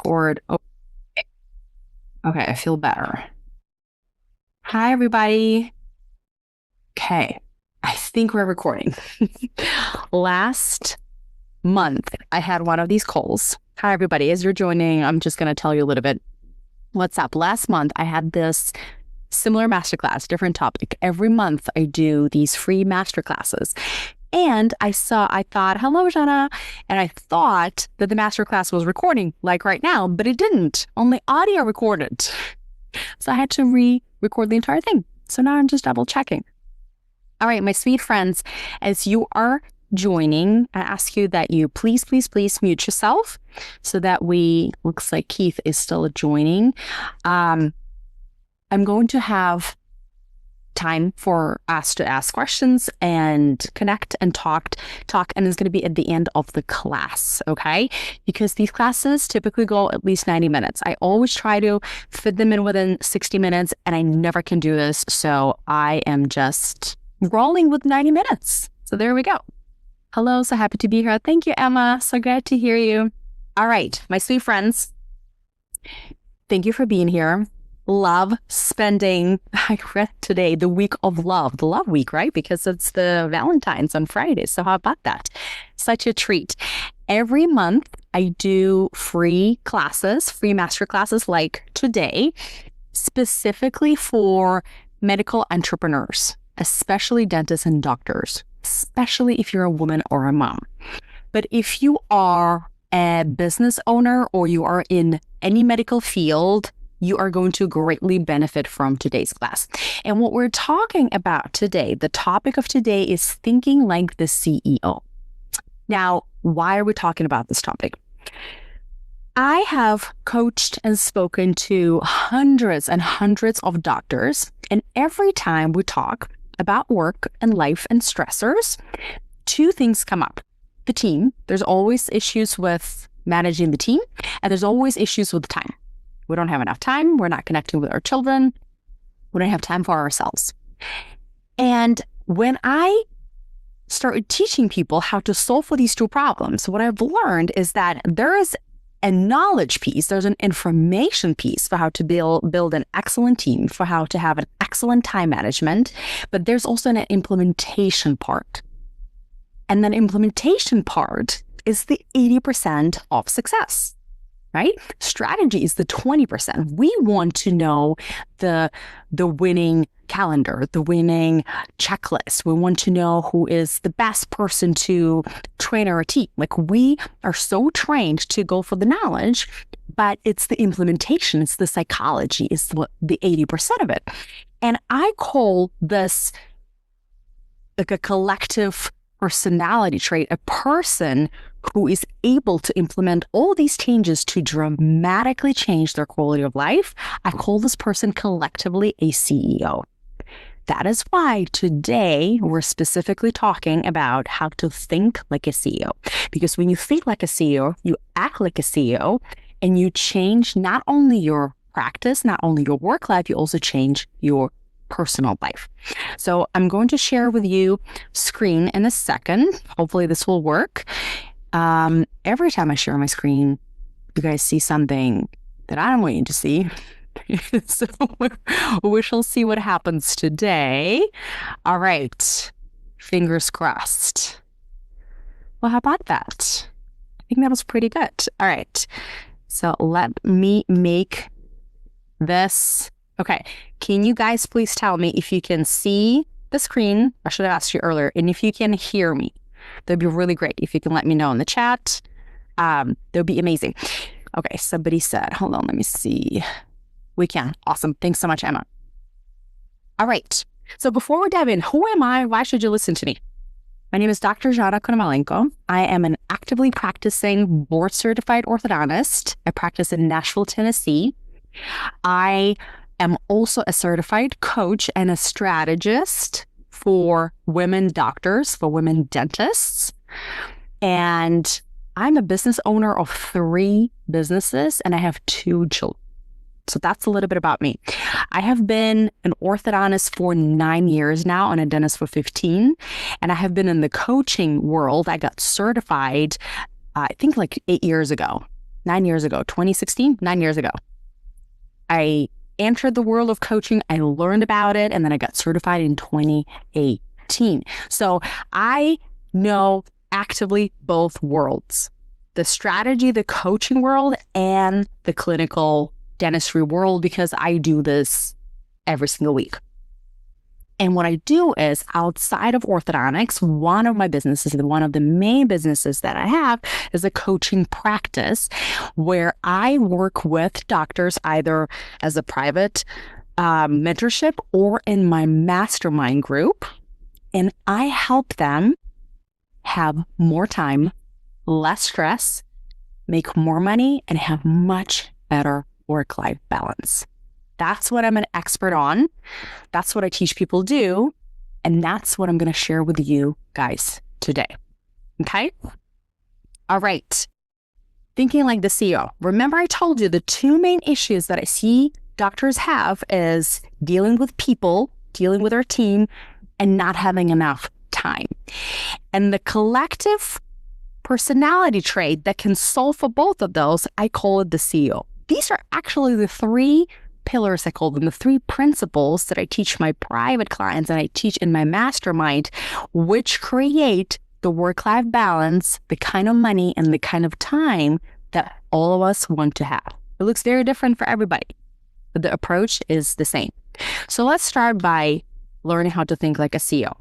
record. Oh, okay, I feel better. Hi, everybody. Okay, I think we're recording. Last month, I had one of these calls. Hi, everybody. As you're joining, I'm just going to tell you a little bit what's up. Last month, I had this similar masterclass, different topic. Every month, I do these free masterclasses. And I thought, hello, Jana. And I thought that the masterclass was recording like right now, but it didn't. Only audio recorded. So I had to re-record the entire thing. So now I'm just double checking. All right, my sweet friends, as you are joining, I ask you that you please mute yourself so that looks like Keith is still joining. I'm going to have time for us to ask questions and connect and talk, and it's going to be at the end of the class, okay? Because these classes typically go at least 90 minutes. I always try to fit them in within 60 minutes, and I never can do this, so I am just rolling with 90 minutes. So there we go. Hello, so happy to be here. Thank you, Emma. So glad to hear you. All right, my sweet friends, thank you for being here. Love spending, I read today, the week of love, the love week, right? Because it's the Valentine's on Friday. So how about that? Such a treat. Every month I do free classes, free master classes like today, specifically for medical entrepreneurs, especially dentists and doctors, especially if you're a woman or a mom. But if you are a business owner or you are in any medical field, you are going to greatly benefit from today's class. And what we're talking about today, the topic of today is thinking like the CEO. Now, why are we talking about this topic? I have coached and spoken to hundreds and hundreds of doctors, and every time we talk about work and life and stressors, two things come up. The team, there's always issues with managing the team, and there's always issues with time. We don't have enough time. We're not connecting with our children. We don't have time for ourselves. And when I started teaching people how to solve for these two problems, what I've learned is that there is a knowledge piece, there's an information piece for how to build an excellent team, for how to have an excellent time management, but there's also an implementation part. And that implementation part is the 80% of success. Right? Strategy is the 20%. We want to know the winning calendar, the winning checklist. We want to know who is the best person to train our team. Like, we are so trained to go for the knowledge, but it's the implementation, it's the psychology, it's the 80% of it. And I call this like a collective personality trait, a person who is able to implement all these changes to dramatically change their quality of life. I call this person collectively a CEO. That is why today we're specifically talking about how to think like a CEO. Because when you think like a CEO, you act like a CEO, and you change not only your practice, not only your work life, you also change your personal life. So I'm going to share with you screen in a second. Hopefully this will work. Every time I share my screen, you guys see something that I don't want you to see. So we shall see what happens today. All right. Fingers crossed. Well, how about that? I think that was pretty good. All right. So let me make this. Okay. Can you guys please tell me if you can see the screen? I should have asked you earlier. And if you can hear me. That'd be really great if you can let me know in the chat. That would be amazing. Okay, somebody said, hold on, let me see. We can. Awesome. Thanks so much, Emma. All right. So before we dive in, who am I? Why should you listen to me? My name is Dr. Jana Konomalenko. I am an actively practicing board-certified orthodontist. I practice in Nashville, Tennessee. I am also a certified coach and a strategist for women doctors, for women dentists. And I'm a business owner of 3 businesses, and I have 2 children. So that's a little bit about me. I have been an orthodontist for 9 years now and a dentist for 15. And I have been in the coaching world. I got certified, I think like 8 years ago. 9 years ago, 2016, 9 years ago. I entered the world of coaching. I learned about it, and then I got certified in 2018. So I know actively both worlds, the strategy, the coaching world, and the clinical dentistry world, because I do this every single week. And what I do is, outside of orthodontics, one of my businesses, one of the main businesses that I have, is a coaching practice where I work with doctors either as a private mentorship or in my mastermind group. And I help them have more time, less stress, make more money, and have much better work-life balance. That's what I'm an expert on. That's what I teach people do. And that's what I'm going to share with you guys today. Okay? All right. Thinking like the CEO. Remember, I told you the two main issues that I see doctors have is dealing with people, dealing with our team, and not having enough time. And the collective personality trait that can solve for both of those, I call it the CEO. These are actually the three pillars, I call them, the three principles that I teach my private clients and I teach in my mastermind, which create the work-life balance, the kind of money and the kind of time that all of us want to have. It looks very different for everybody, but the approach is the same. So let's start by learning how to think like a CEO.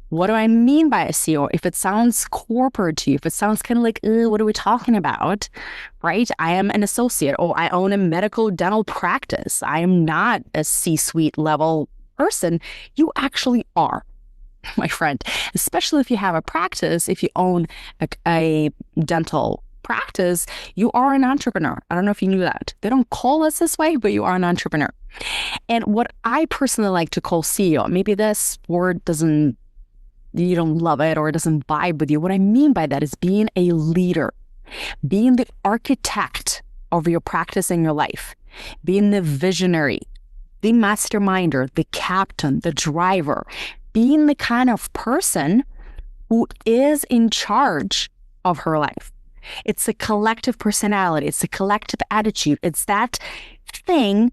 What do I mean by a CEO? If it sounds corporate to you, if it sounds kind of like, what are we talking about, right? I am an associate, or I own a medical dental practice. I am not a C-suite level person. You actually are, my friend, especially if you have a practice, if you own a dental practice, you are an entrepreneur. I don't know if you knew that. They don't call us this way, but you are an entrepreneur. And what I personally like to call CEO, maybe this word you don't love it or it doesn't vibe with you. What I mean by that is being a leader, being the architect of your practice and your life, being the visionary, the masterminder, the captain, the driver, being the kind of person who is in charge of her life. It's a collective personality. It's a collective attitude. It's that thing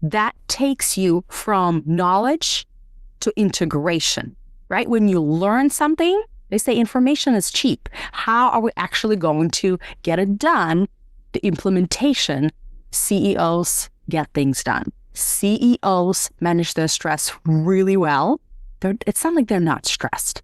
that takes you from knowledge to integration. Right? When you learn something, they say information is cheap. How are we actually going to get it done? The implementation, CEOs get things done. CEOs manage their stress really well. It's not like they're not stressed.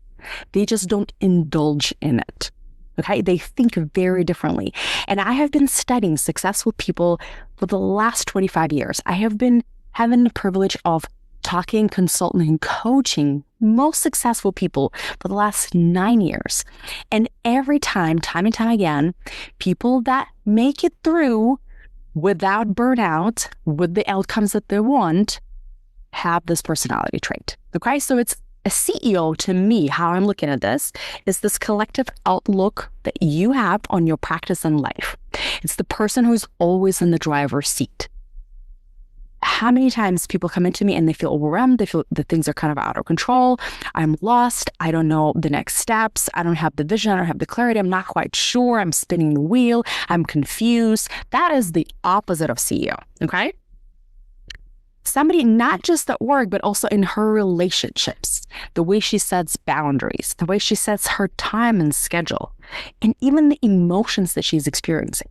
They just don't indulge in it. Okay? They think very differently. And I have been studying successful people for the last 25 years. I have been having the privilege of talking, consulting, and coaching most successful people for the last 9 years. And every time and time again, people that make it through without burnout, with the outcomes that they want, have this personality trait. Okay, so it's a CEO to me, how I'm looking at this, is this collective outlook that you have on your practice and life. It's the person who's always in the driver's seat. How many times people come into me and they feel overwhelmed, they feel that things are kind of out of control, I'm lost, I don't know the next steps, I don't have the vision, I don't have the clarity, I'm not quite sure, I'm spinning the wheel, I'm confused. That is the opposite of CEO, okay? Somebody not just at work, but also in her relationships, the way she sets boundaries, the way she sets her time and schedule, and even the emotions that she's experiencing.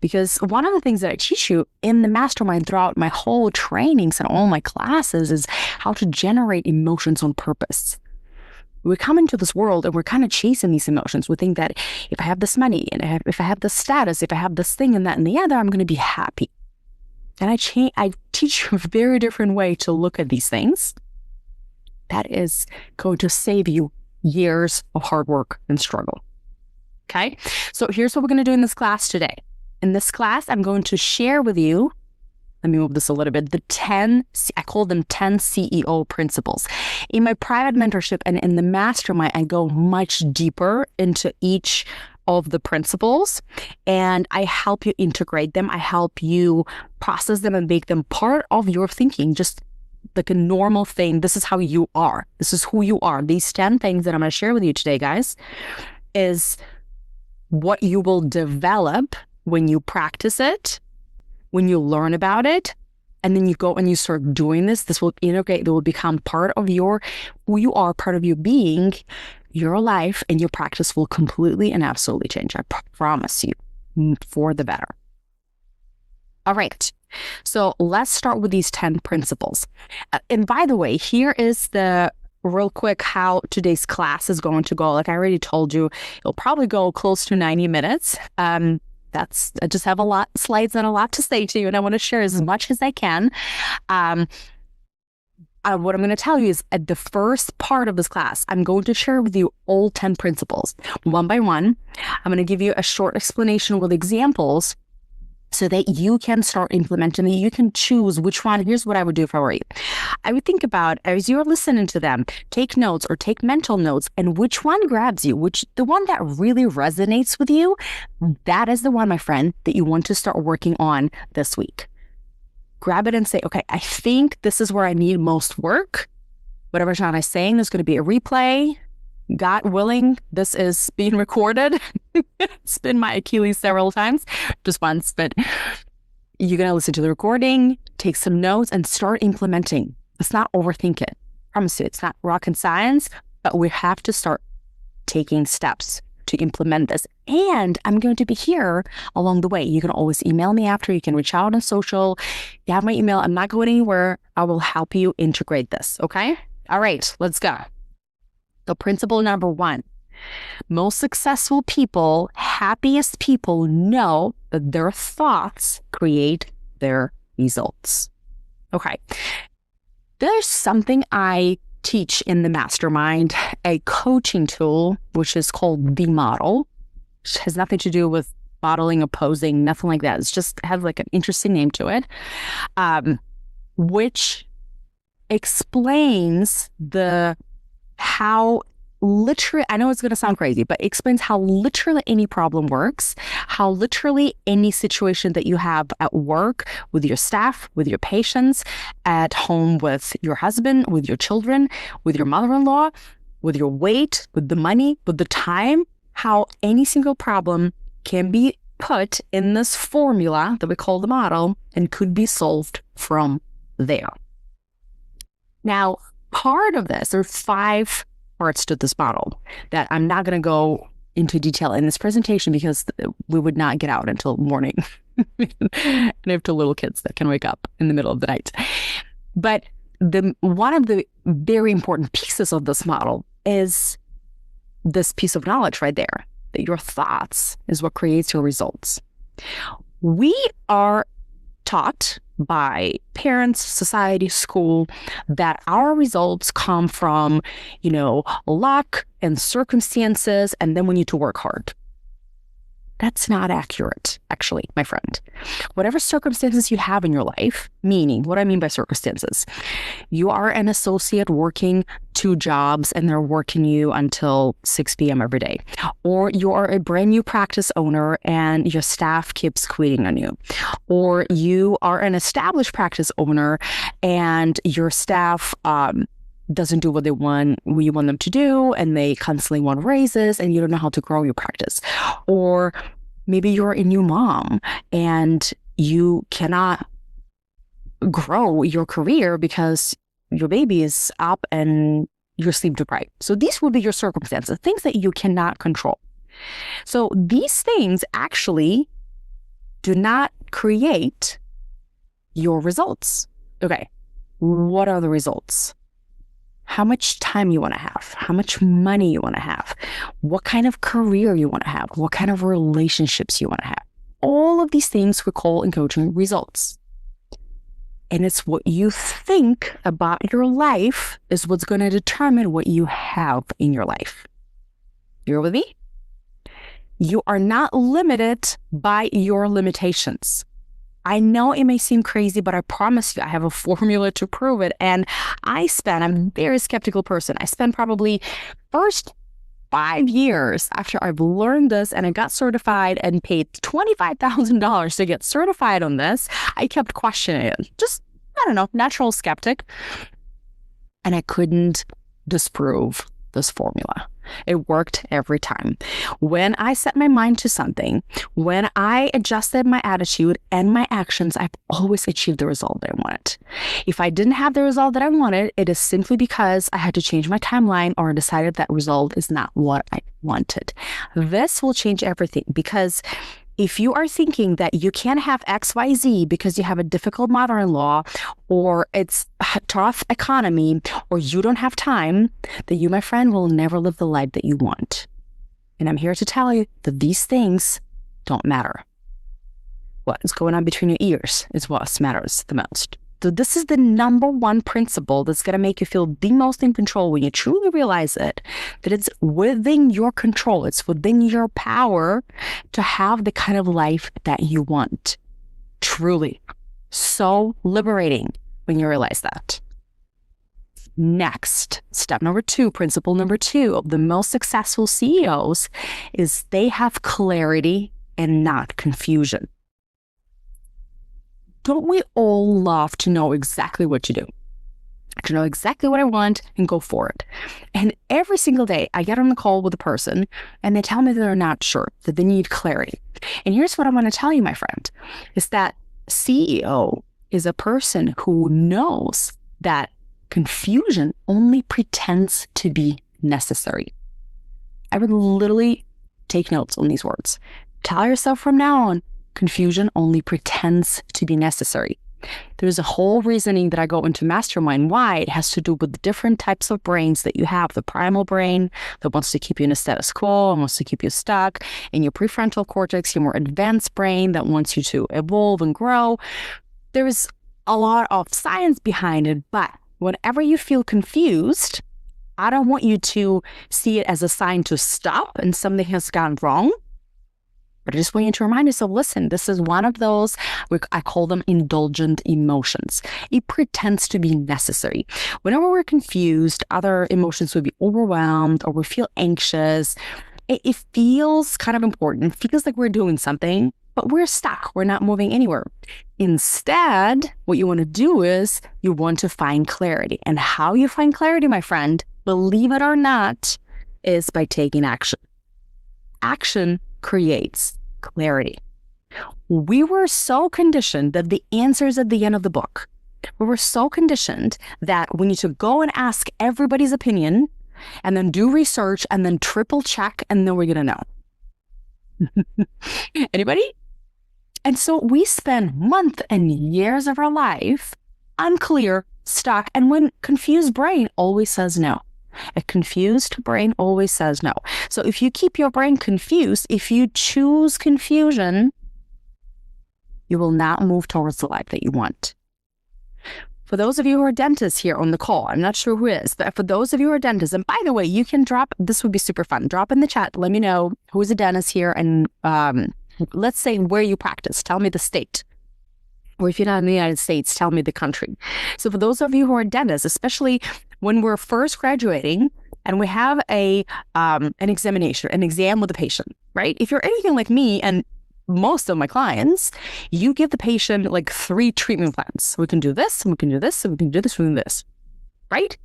Because one of the things that I teach you in the mastermind throughout my whole trainings and all my classes is how to generate emotions on purpose. We come into this world and we're kind of chasing these emotions. We think that if I have this money and if I have this status, if I have this thing and that and the other, I'm going to be happy. And I teach you a very different way to look at these things that is going to save you years of hard work and struggle. Okay? So here's what we're going to do in this class today. In this class, I'm going to share with you, let me move this a little bit, I call them 10 CEO principles. In my private mentorship and in the mastermind, I go much deeper into each of the principles and I help you integrate them. I help you process them and make them part of your thinking, just like a normal thing. This is how you are. This is who you are. These 10 things that I'm going to share with you today, guys, is what you will develop when you practice it, when you learn about it, and then you go and you start doing this, this will integrate, it will become part of who you are, part of your being, your life, and your practice will completely and absolutely change. I promise you, for the better. All right. So let's start with these 10 principles. And by the way, here is the real quick how today's class is going to go. Like I already told you, it'll probably go close to 90 minutes. I just have a lot of slides and a lot to say to you, and I want to share as much as I can. What I'm going to tell you is at the first part of this class, I'm going to share with you all 10 principles one by one. I'm going to give you a short explanation with examples so that you can start implementing it. You can choose which one. Here's what I would do if I were you. I would think about, as you're listening to them, take notes or take mental notes, and which one grabs you, the one that really resonates with you, that is the one, my friend, that you want to start working on this week. Grab it and say, okay, I think this is where I need most work. Whatever John is saying, there's going to be a replay. God willing, this is being recorded. It's been my Achilles several times, just once, but you're going to listen to the recording, take some notes, and start implementing. Let's not overthink it. I promise you, it's not rocket science, but we have to start taking steps to implement this. And I'm going to be here along the way. You can always email me after. You can reach out on social. You have my email. I'm not going anywhere. I will help you integrate this. Okay? All right, let's go. So principle number 1, most successful people, happiest people know that their thoughts create their results. Okay. There's something I teach in the Mastermind, a coaching tool, which is called the model, which has nothing to do with modeling or posing, nothing like that. It's just has like an interesting name to it, which explains how literally, I know it's going to sound crazy, but it explains how literally any problem works, how literally any situation that you have at work, with your staff, with your patients, at home with your husband, with your children, with your mother-in-law, with your weight, with the money, with the time, how any single problem can be put in this formula that we call the model and could be solved from there. Now, part of this, there are 5 parts to this model that I'm not going to go into detail in this presentation because we would not get out until morning. And I have 2 little kids that can wake up in the middle of the night. But one of the very important pieces of this model is this piece of knowledge right there, that your thoughts is what creates your results. We are taught by parents, society, school, that our results come from, luck and circumstances, and then we need to work hard. That's not accurate, actually, my friend. Whatever circumstances you have in your life, meaning, what I mean by circumstances, you are an associate working 2 jobs and they're working you until 6 p.m. every day. Or you are a brand new practice owner and your staff keeps quitting on you. Or you are an established practice owner and your staff doesn't do what you want them to do, and they constantly want raises, and you don't know how to grow your practice. Or maybe you're a new mom and you cannot grow your career because your baby is up and you're sleep deprived. So these would be your circumstances, things that you cannot control. So these things actually do not create your results. Okay, what are the results? How much time you want to have, how much money you want to have, what kind of career you want to have, what kind of relationships you want to have. All of these things we call in coaching results. And it's what you think about your life is what's going to determine what you have in your life. You're with me? You are not limited by your limitations. I know it may seem crazy, but I promise you, I have a formula to prove it. And I'm a very skeptical person. I spent probably first 5 years after I've learned this and I got certified and paid $25,000 to get certified on this. I kept questioning it. Just, I don't know, natural skeptic. And I couldn't disprove this formula. It worked every time. When I set my mind to something, when I adjusted my attitude and my actions, I've always achieved the result that I wanted. If I didn't have the result that I wanted, it is simply because I had to change my timeline or decided that result is not what I wanted. This will change everything, because if you are thinking that you can't have XYZ because you have a difficult mother-in-law, or it's a tough economy, or you don't have time, then you, my friend, will never live the life that you want. And I'm here to tell you that these things don't matter. What's going on between your ears is what matters the most. So this is the number one principle that's going to make you feel the most in control when you truly realize it, that it's within your control. It's within your power to have the kind of life that you want. Truly. So liberating when you realize that. Next, step number 2, principle number 2 of the most successful CEOs is they have clarity and not confusion. Don't we all love to know exactly what to do? To know exactly what I want and go for it. And every single day I get on a call with a person and they tell me that they're not sure, that they need clarity. And here's what I want to tell you, my friend, is that CEO is a person who knows that confusion only pretends to be necessary. I would literally take notes on these words. Tell yourself from now on, confusion only pretends to be necessary. There's a whole reasoning that I go into Mastermind why. It has to do with the different types of brains that you have. The primal brain that wants to keep you in a status quo and wants to keep you stuck. And your prefrontal cortex, your more advanced brain that wants you to evolve and grow. There's a lot of science behind it, but whenever you feel confused, I don't want you to see it as a sign to stop and something has gone wrong. But I just want you to remind yourself, listen, this is one of those, I call them indulgent emotions. It pretends to be necessary. Whenever we're confused, other emotions would be overwhelmed or we feel anxious. It feels kind of important. It feels like we're doing something, but we're stuck. We're not moving anywhere. Instead, what you want to do is you want to find clarity. And how you find clarity, my friend, believe it or not, is by taking action. Action creates clarity. We were so conditioned that the answer is at the end of the book. We were so conditioned that we need to go and ask everybody's opinion and then do research and then triple check and then we're going to know. Anybody? And so we spend months and years of our life unclear, stuck, and when confused brain always says no. A confused brain always says no. So if you keep your brain confused, if you choose confusion, you will not move towards the life that you want. For those of you who are dentists here on the call, I'm not sure who is, but for those of you who are dentists, and by the way, you can drop, this would be super fun, drop in the chat, let me know who is a dentist here, and let's say where you practice, tell me the state. Or if you're not in the United States, tell me the country. So for those of you who are dentists, especially when we're first graduating and we have an examination, an exam with a patient, right? If you're anything like me and most of my clients, you give the patient like 3 treatment plans. We can do this, and we can do this, and we can do this, and this, right?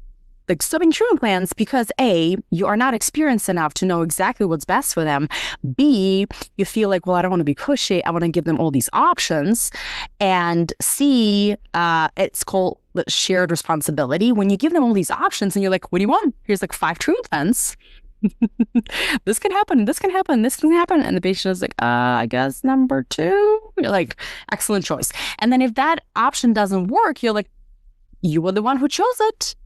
Like so many treatment plans because A, you are not experienced enough to know exactly what's best for them. B, you feel like, well, I don't want to be pushy. I want to give them all these options. And C, it's called shared responsibility. When you give them all these options and you're like, what do you want? Here's like 5 treatment plans. This can happen, this can happen, this can happen. And the patient is like, I guess number 2. You're like, excellent choice. And then if that option doesn't work, you're like, you were the one who chose it.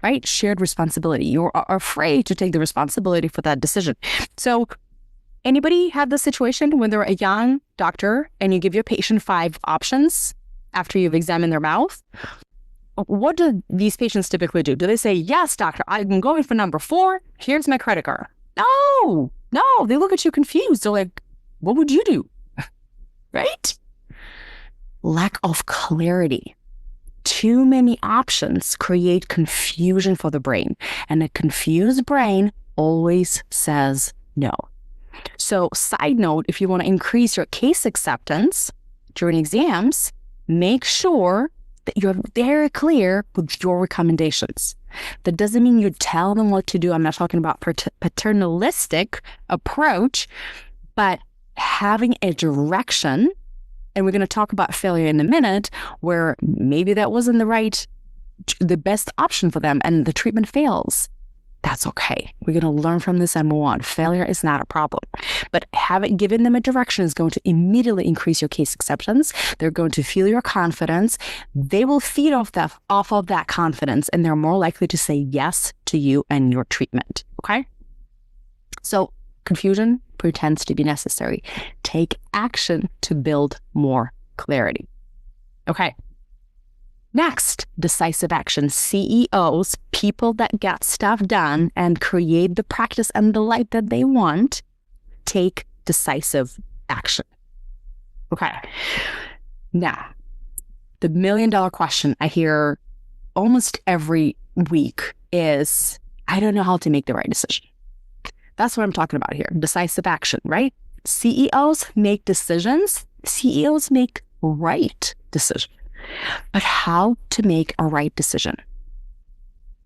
Right? Shared responsibility. You're afraid to take the responsibility for that decision. So anybody had this situation when they're a young doctor and you give your patient 5 options after you've examined their mouth? What do these patients typically do? Do they say, yes, doctor, I'm going for number 4. Here's my credit card. No, they look at you confused. They're like, what would you do? Right? Lack of clarity. Too many options create confusion for the brain, and a confused brain always says no. So side note, if you want to increase your case acceptance during exams, make sure that you're very clear with your recommendations. That doesn't mean you tell them what to do. I'm not talking about paternalistic approach, but having a direction. And we're going to talk about failure in a minute, where maybe that wasn't the best option for them and the treatment fails. That's okay. We're going to learn from this and move on. Failure is not a problem. But giving them a direction is going to immediately increase your case acceptance. They're going to feel your confidence. They will feed off of that confidence, and they're more likely to say yes to you and your treatment. Okay? So confusion pretends to be necessary. Take action to build more clarity. Okay. Next, decisive action. CEOs, people that get stuff done and create the practice and the life that they want, take decisive action. Okay. Now, the $1 million question I hear almost every week is, I don't know how to make the right decision. That's what I'm talking about here. Decisive action, right? CEOs make decisions. CEOs make right decisions. But how to make a right decision?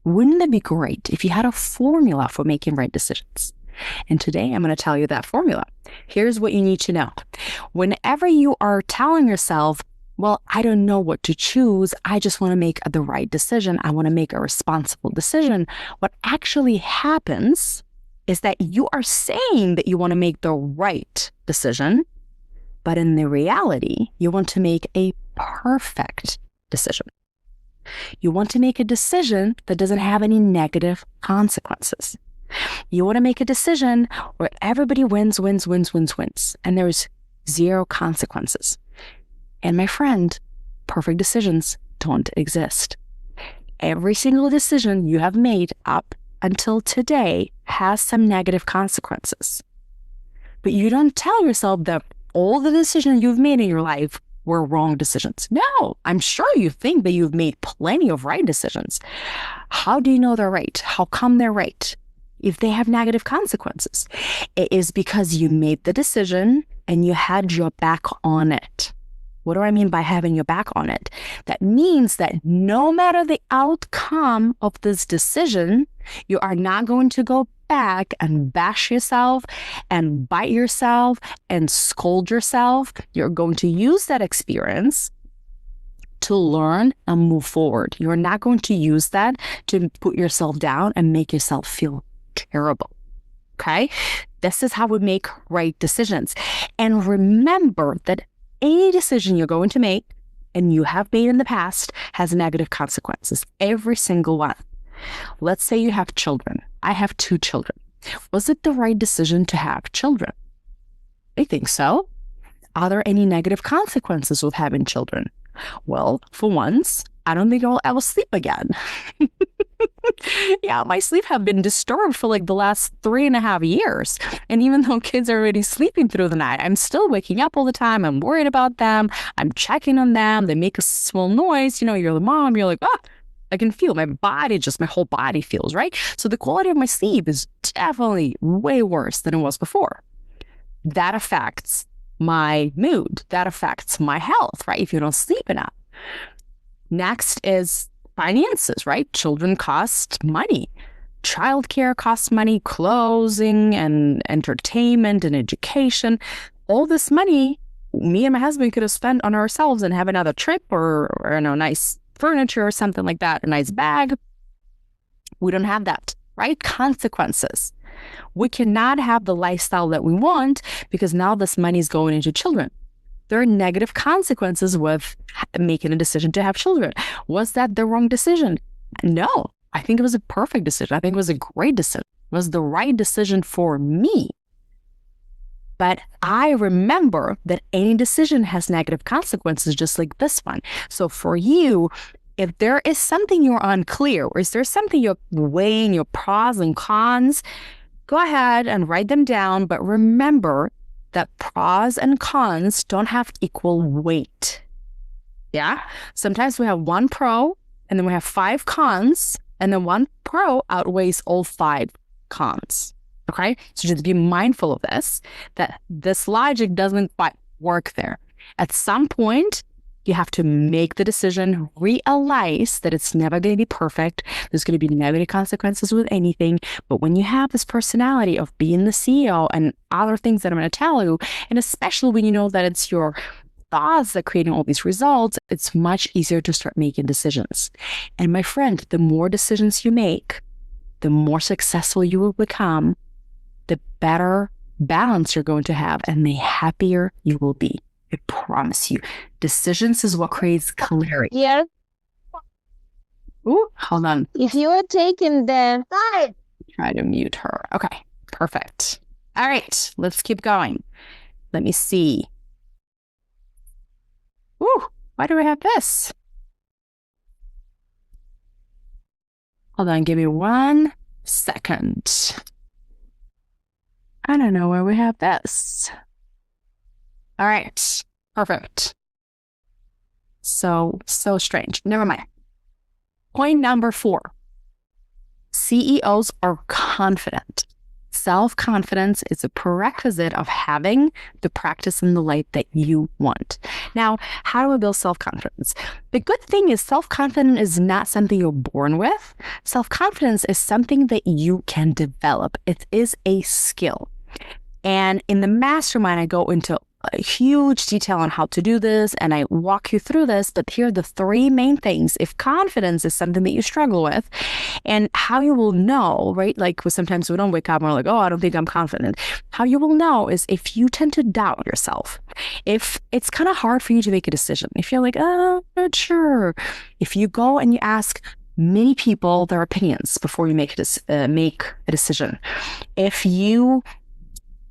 Wouldn't it be great if you had a formula for making right decisions? And today I'm going to tell you that formula. Here's what you need to know. Whenever you are telling yourself, well, I don't know what to choose, I just want to make the right decision, I want to make a responsible decision, what actually happens is that you are saying that you want to make the right decision, but in the reality, you want to make a perfect decision. You want to make a decision that doesn't have any negative consequences. You want to make a decision where everybody wins, and there's zero consequences. And my friend, perfect decisions don't exist. Every single decision you have made up until today has some negative consequences. But you don't tell yourself that all the decisions you've made in your life were wrong decisions. No, I'm sure you think that you've made plenty of right decisions. How do you know they're right? How come they're right if they have negative consequences? It is because you made the decision and you had your back on it. What do I mean by having your back on it? That means that no matter the outcome of this decision, you are not going to go back and bash yourself and bite yourself and scold yourself. You're going to use that experience to learn and move forward. You're not going to use that to put yourself down and make yourself feel terrible. Okay? This is how we make right decisions. And remember that any decision you're going to make and you have made in the past has negative consequences. Every single one. Let's say you have children. I have 2 children. Was it the right decision to have children? I think so. Are there any negative consequences with having children? Well, for once, I don't think I'll ever sleep again. Yeah, my sleep have been disturbed for like the last 3.5 years. And even though kids are already sleeping through the night, I'm still waking up all the time. I'm worried about them. I'm checking on them. They make a small noise. You know, you're the mom. You're like, I can feel my whole body feels, right? So the quality of my sleep is definitely way worse than it was before. That affects my mood. That affects my health, right? If you don't sleep enough. Next is finances, right? Children cost money. Childcare costs money, clothing and entertainment and education. All this money, me and my husband could have spent on ourselves and have another trip or nice furniture or something like that, a nice bag. We don't have that, right? Consequences. We cannot have the lifestyle that we want because now this money is going into children. There are negative consequences with making a decision to have children. Was that the wrong decision? No, I think it was a perfect decision. I think it was a great decision. It was the right decision for me. But I remember that any decision has negative consequences, just like this one. So for you, if there is something you're unclear, or is there something you're weighing your pros and cons, go ahead and write them down. But remember that pros and cons don't have equal weight. Yeah? Sometimes we have 1 pro, and then we have 5 cons, and then 1 pro outweighs all 5 cons. Okay? So just be mindful of this, that this logic doesn't quite work there. At some point, You have to make the decision, realize that it's never going to be perfect. There's going to be negative consequences with anything. But when you have this personality of being the CEO and other things that I'm going to tell you, and especially when you know that it's your thoughts that are creating all these results, it's much easier to start making decisions. And my friend, the more decisions you make, the more successful you will become, the better balance you're going to have, and the happier you will be. I promise you. Decisions is what creates clarity. Yeah. Ooh, hold on. If you are taking the Try to mute her. Okay, perfect. All right, let's keep going. Let me see. Ooh, why do I have this? Hold on, give me 1 second. I don't know where we have this. All right, perfect. So strange. Never mind. Point number 4. CEOs are confident. Self-confidence is a prerequisite of having the practice in the life that you want. Now, how do I build self-confidence? The good thing is self-confidence is not something you're born with. Self-confidence is something that you can develop. It is a skill. And in the Mastermind, I go into a huge detail on how to do this, and I walk you through this, but here are the 3 main things. If confidence is something that you struggle with, and how you will know, right? Like sometimes we don't wake up and we're like, oh, I don't think I'm confident. How you will know is if you tend to doubt yourself, if it's kind of hard for you to make a decision, if you're like, oh, I'm not sure. If you go and you ask many people their opinions before you make a decision, if you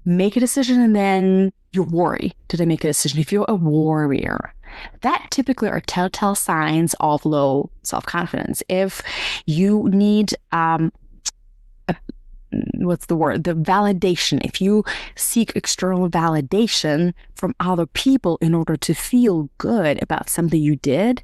make a decision and then you worry, did I make a decision? If you're a worrier, that typically are telltale signs of low self-confidence. If you need, the validation, if you seek external validation from other people in order to feel good about something you did,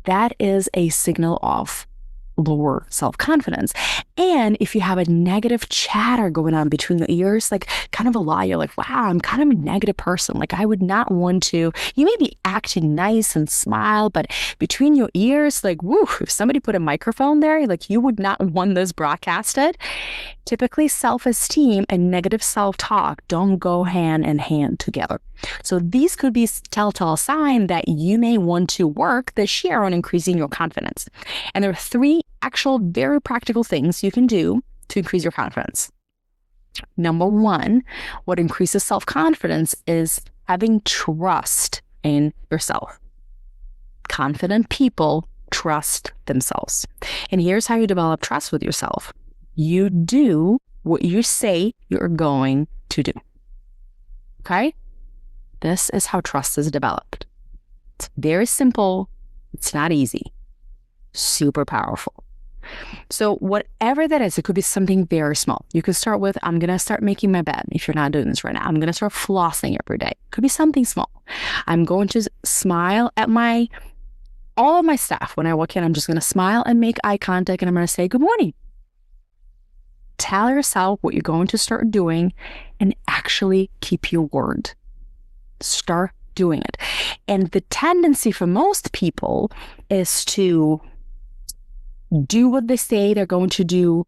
that is a signal of lower self-confidence. And if you have a negative chatter going on between your ears, like kind of a lie, you're like, wow, I'm kind of a negative person. Like I would not want to, you may be acting nice and smile, but between your ears, like, woo, if somebody put a microphone there, like you would not want this broadcasted. Typically self-esteem and negative self-talk don't go hand in hand together. So these could be telltale sign that you may want to work this year on increasing your confidence. And there are 3 actual very practical things you can do to increase your confidence. Number 1, what increases self-confidence is having trust in yourself. Confident people trust themselves. And here's how you develop trust with yourself. You do what you say you're going to do. Okay? This is how trust is developed. It's very simple. It's not easy. Super powerful. So whatever that is, it could be something very small. You could start with, I'm going to start making my bed. If you're not doing this right now, I'm going to start flossing every day. It could be something small. I'm going to smile at all of my staff. When I walk in, I'm just going to smile and make eye contact, and I'm going to say, good morning. Tell yourself what you're going to start doing and actually keep your word. Start doing it. And the tendency for most people is to do what they say they're going to do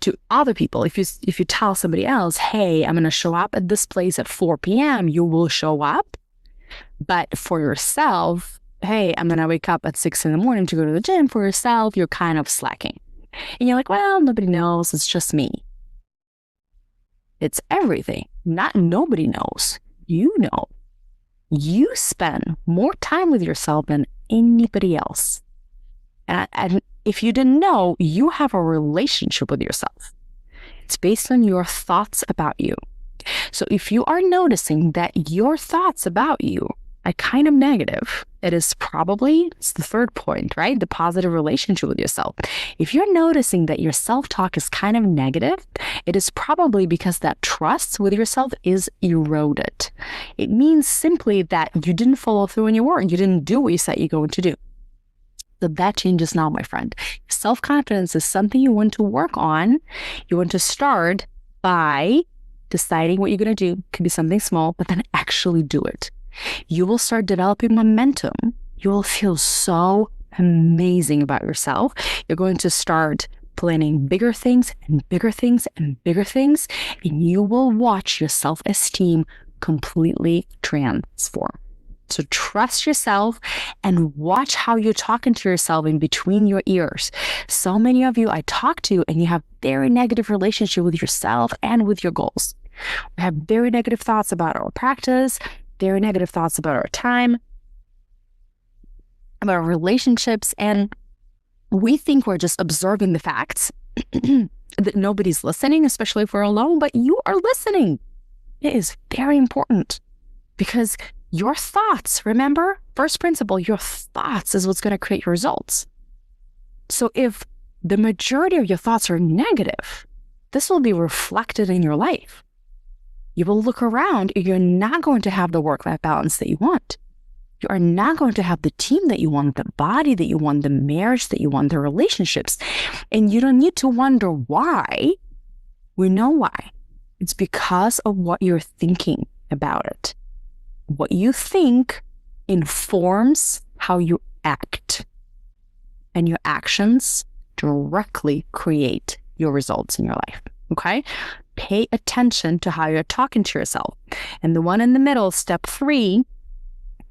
to other people. If you tell somebody else, hey, I'm going to show up at this place at 4 p.m., you will show up. But for yourself, hey, I'm going to wake up at 6 in the morning to go to the gym. For yourself, you're kind of slacking. And you're like, well, nobody knows. It's just me. It's everything. Nobody knows. You know. You spend more time with yourself than anybody else. And if you didn't know, you have a relationship with yourself. It's based on your thoughts about you. So if you are noticing that your thoughts about you are kind of negative, it's the 3rd point, right? The positive relationship with yourself. If you're noticing that your self-talk is kind of negative, it is probably because that trust with yourself is eroded. It means simply that you didn't follow through on your word. You didn't do what you said you're going to do. So that changes now, my friend. Self-confidence is something you want to work on. You want to start by deciding what you're going to do. It could be something small, but then actually do it. You will start developing momentum You will feel so amazing about yourself. You're going to start planning bigger things and bigger things and bigger things, and you will watch your self-esteem completely transform. So trust yourself and watch how you're talking to yourself in between your ears. So many of you I talk to, and you have very negative relationship with yourself and with your goals. We have very negative thoughts about our practice, very negative thoughts about our time, about our relationships, and we think we're just observing the facts that nobody's listening, especially if we're alone, but you are listening. It is very important because your thoughts, remember, first principle, your thoughts is what's going to create your results. So if the majority of your thoughts are negative, this will be reflected in your life. You will look around, and you're not going to have the work-life balance that you want. You are not going to have the team that you want, the body that you want, the marriage that you want, the relationships. And you don't need to wonder why. We know why. It's because of what you're thinking about it. What you think informs how you act. And your actions directly create your results in your life. Okay? Pay attention to how you're talking to yourself. And the one in the middle, step 3,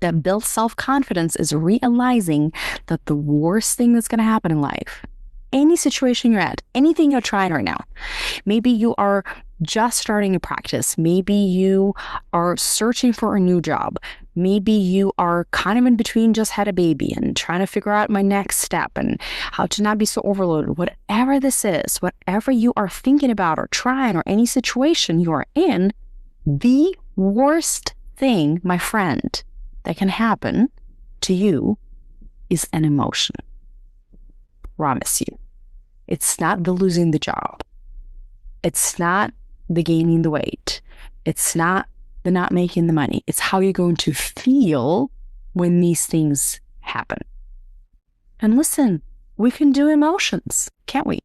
that builds self-confidence, is realizing that the worst thing that's going to happen in life, any situation you're at, anything you're trying right now, maybe you are just starting a practice, maybe you are searching for a new job, maybe you are kind of in between, just had a baby and trying to figure out my next step and how to not be so overloaded. Whatever this is, whatever you are thinking about or trying, or any situation you are in, the worst thing, my friend, that can happen to you is an emotion. Promise you. It's not the losing the job. It's not the gaining the weight. It's not the not making the money. It's how you're going to feel when these things happen. And listen, we can do emotions, can't we?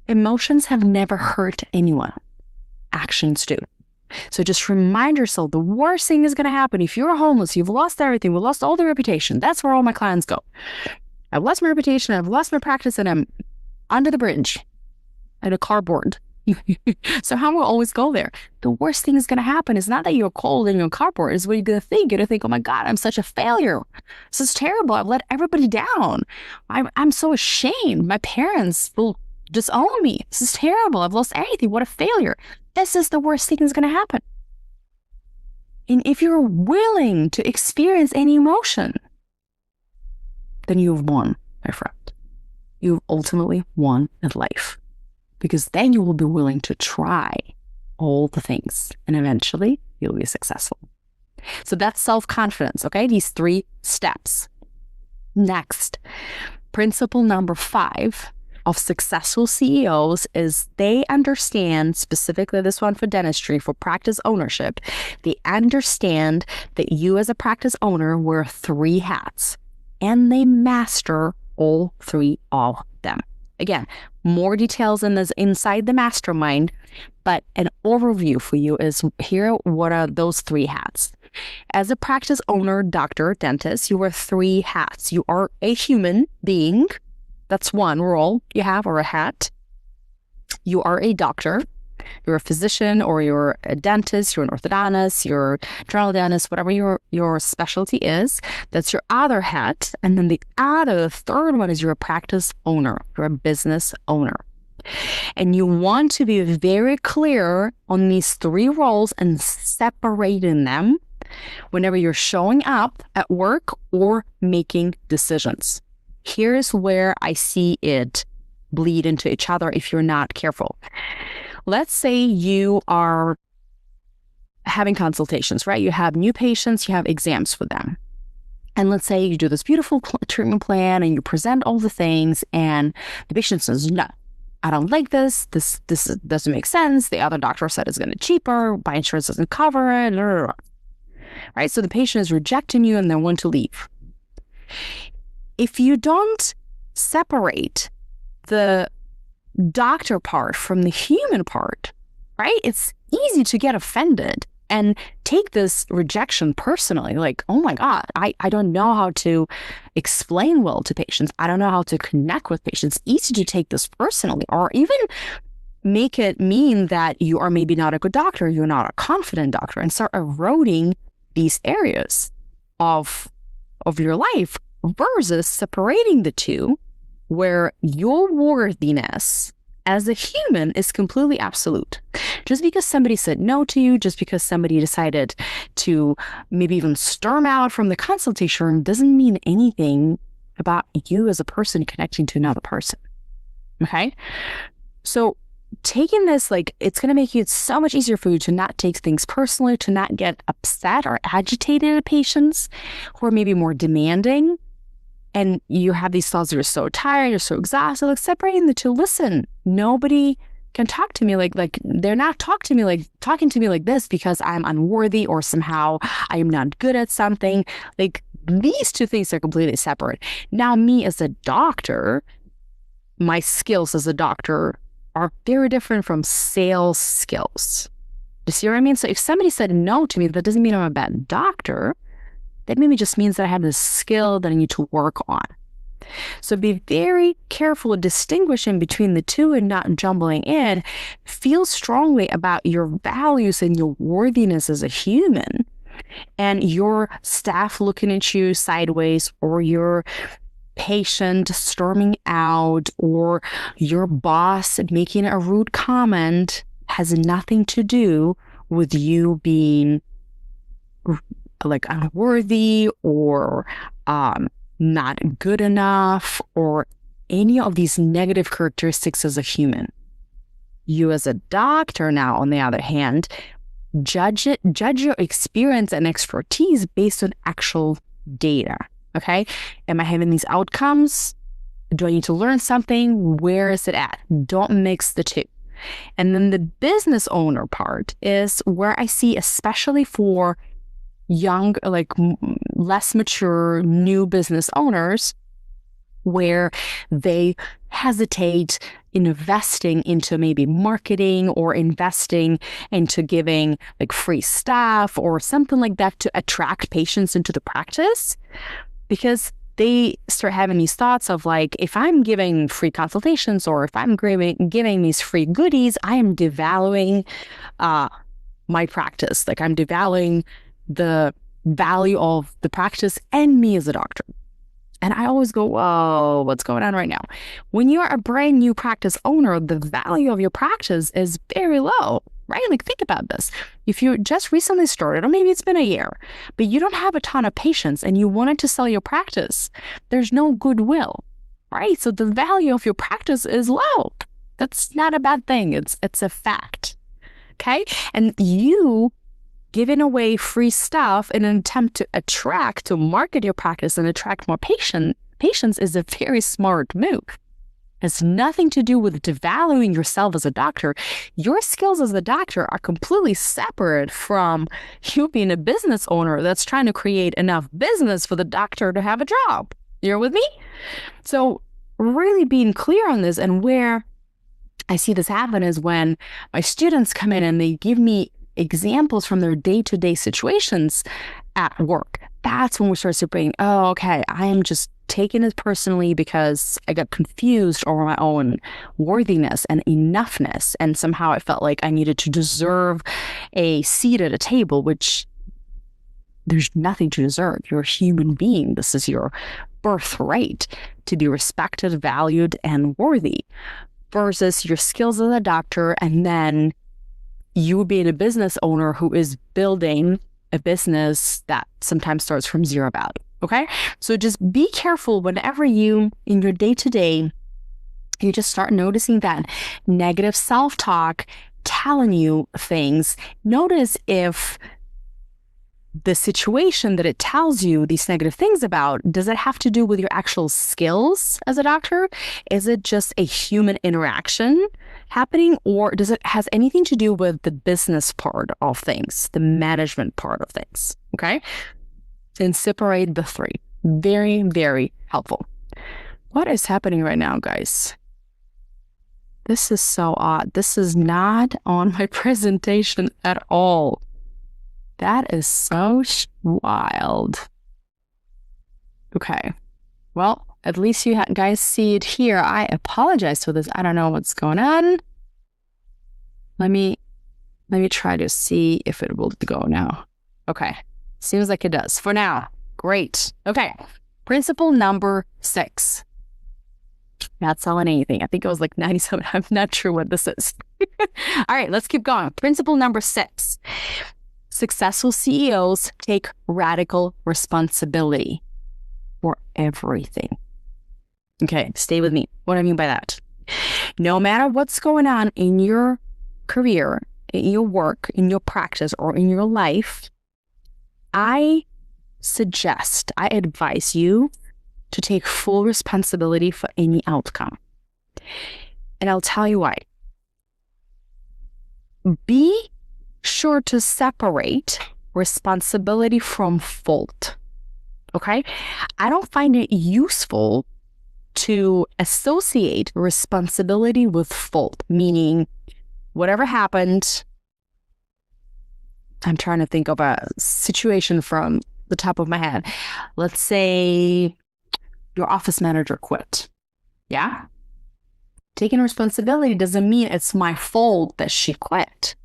Emotions have never hurt anyone. Actions do. So just remind yourself, the worst thing is going to happen if you're homeless, you've lost everything, we've lost all the reputation. That's where all my clients go. I've lost my reputation, I've lost my practice, and I'm under the bridge at a cardboard. So how will always go there? The worst thing is going to happen is not that you're cold and you're cardboard. It's what you're going to think. You're going to think, oh my God, I'm such a failure. This is terrible. I've let everybody down. I'm so ashamed. My parents will disown me. This is terrible. I've lost everything. What a failure. This is the worst thing that's going to happen. And if you're willing to experience any emotion, then you've won, my friend. You've ultimately won at life. Because then you will be willing to try all the things, and eventually you'll be successful. So that's self-confidence, okay? These 3 steps. Next, principle number 5 of successful CEOs is they understand, specifically this one for dentistry, for practice ownership, they understand that you as a practice owner wear 3 hats, and they master all 3 of them. Again, more details in this inside the Mastermind, but an overview for you is here. What are those 3 hats? As a practice owner, doctor, dentist, you wear 3 hats. You are a human being. That's one role you have, or a hat. You are a doctor. You're a physician, or you're a dentist, you're an orthodontist, you're a general dentist, whatever your specialty is. That's your other hat. And then the 3rd one is you're a practice owner. You're a business owner. And you want to be very clear on these 3 roles and separating them whenever you're showing up at work or making decisions. Here's where I see it bleed into each other if you're not careful. Let's say you are having consultations, right? You have new patients, you have exams for them. And let's say you do this beautiful treatment plan and you present all the things, and the patient says, no, I don't like this. This doesn't make sense. The other doctor said it's going to be cheaper. My insurance doesn't cover it. Blah, blah, blah. Right? So the patient is rejecting you and they want to leave. If you don't separate the doctor part from the human part, right? It's easy to get offended and take this rejection personally, like, oh my God, I don't know how to explain well to patients. I don't know how to connect with patients. It's easy to take this personally, or even make it mean that you are maybe not a good doctor, you're not a confident doctor, and start eroding these areas of your life, versus separating the two, where your worthiness as a human is completely absolute. Just because somebody said no to you, just because somebody decided to maybe even storm out from the consultation room, doesn't mean anything about you as a person connecting to another person. Okay? So taking this, like, it's going to make it so much easier for you to not take things personally, to not get upset or agitated at patients who are maybe more demanding. And you have these thoughts that you're so tired, you're so exhausted, like separating the two. Listen, nobody can talk to me like they're not talking to me like this because I'm unworthy or somehow I am not good at something. Like, these two things are completely separate. Now, me as a doctor, my skills as a doctor are very different from sales skills. You see what I mean? So if somebody said no to me, that doesn't mean I'm a bad doctor. That maybe just means that I have this skill that I need to work on. So be very careful distinguishing between the two and not jumbling in. Feel strongly about your values and your worthiness as a human, and your staff looking at you sideways, or your patient storming out, or your boss making a rude comment has nothing to do with you being like unworthy or not good enough, or any of these negative characteristics as a human. You as a doctor now, on the other hand, judge your experience and expertise based on actual data. Okay? Am I having these outcomes? Do I need to learn something? Where is it at? Don't mix the two. And then the business owner part is where I see, especially for young, like less mature, new business owners, where they hesitate investing into maybe marketing, or investing into giving like free stuff or something like that to attract patients into the practice, because they start having these thoughts of like, if I'm giving free consultations or if I'm giving these free goodies, I am devaluing my practice. Like, I'm devaluing the value of the practice and me as a doctor. And I always go, whoa, what's going on right now? When you're a brand new practice owner, the value of your practice is very low, right? Like, think about this. If you just recently started, or maybe it's been a year, but you don't have a ton of patients and you wanted to sell your practice, there's no goodwill, right? So the value of your practice is low. That's not a bad thing. It's a fact, okay? And you giving away free stuff in an attempt to market your practice and attract more patients is a very smart move. It has nothing to do with devaluing yourself as a doctor. Your skills as a doctor are completely separate from you being a business owner that's trying to create enough business for the doctor to have a job. You're with me? So really being clear on this, and where I see this happen is when my students come in and they give me examples from their day-to-day situations at work. That's when we start separating, oh, okay, I am just taking it personally because I got confused over my own worthiness and enoughness, and somehow I felt like I needed to deserve a seat at a table, which there's nothing to deserve. You're a human being. This is your birthright to be respected, valued, and worthy, versus your skills as a doctor, and then you being a business owner who is building a business that sometimes starts from zero value. Okay? So just be careful whenever you, in your day-to-day, you just start noticing that negative self-talk telling you things. Notice if the situation that it tells you these negative things about, does it have to do with your actual skills as a doctor? Is it just a human interaction happening, or does it has anything to do with the business part of things, the management part of things? Okay? And separate the three. Very, very helpful. What is happening right now, guys? This is so odd. This is not on my presentation at all. That is so wild. Okay. Well, at least you guys see it here. I apologize for this. I don't know what's going on. Let me try to see if it will go now. Okay. Seems like it does for now. Great. Okay. Principle number 6. Not selling anything. I think it was like 97. I'm not sure what this is. All right, let's keep going. Principle number 6. Successful CEOs take radical responsibility for everything. Okay, stay with me. What do I mean by that? No matter what's going on in your career, in your work, in your practice, or in your life, I advise you to take full responsibility for any outcome. And I'll tell you why. Be sure to separate responsibility from fault. Okay? I don't find it useful to associate responsibility with fault, meaning whatever happened. I'm trying to think of a situation from the top of my head. Let's say your office manager quit. Yeah? Taking responsibility doesn't mean it's my fault that she quit.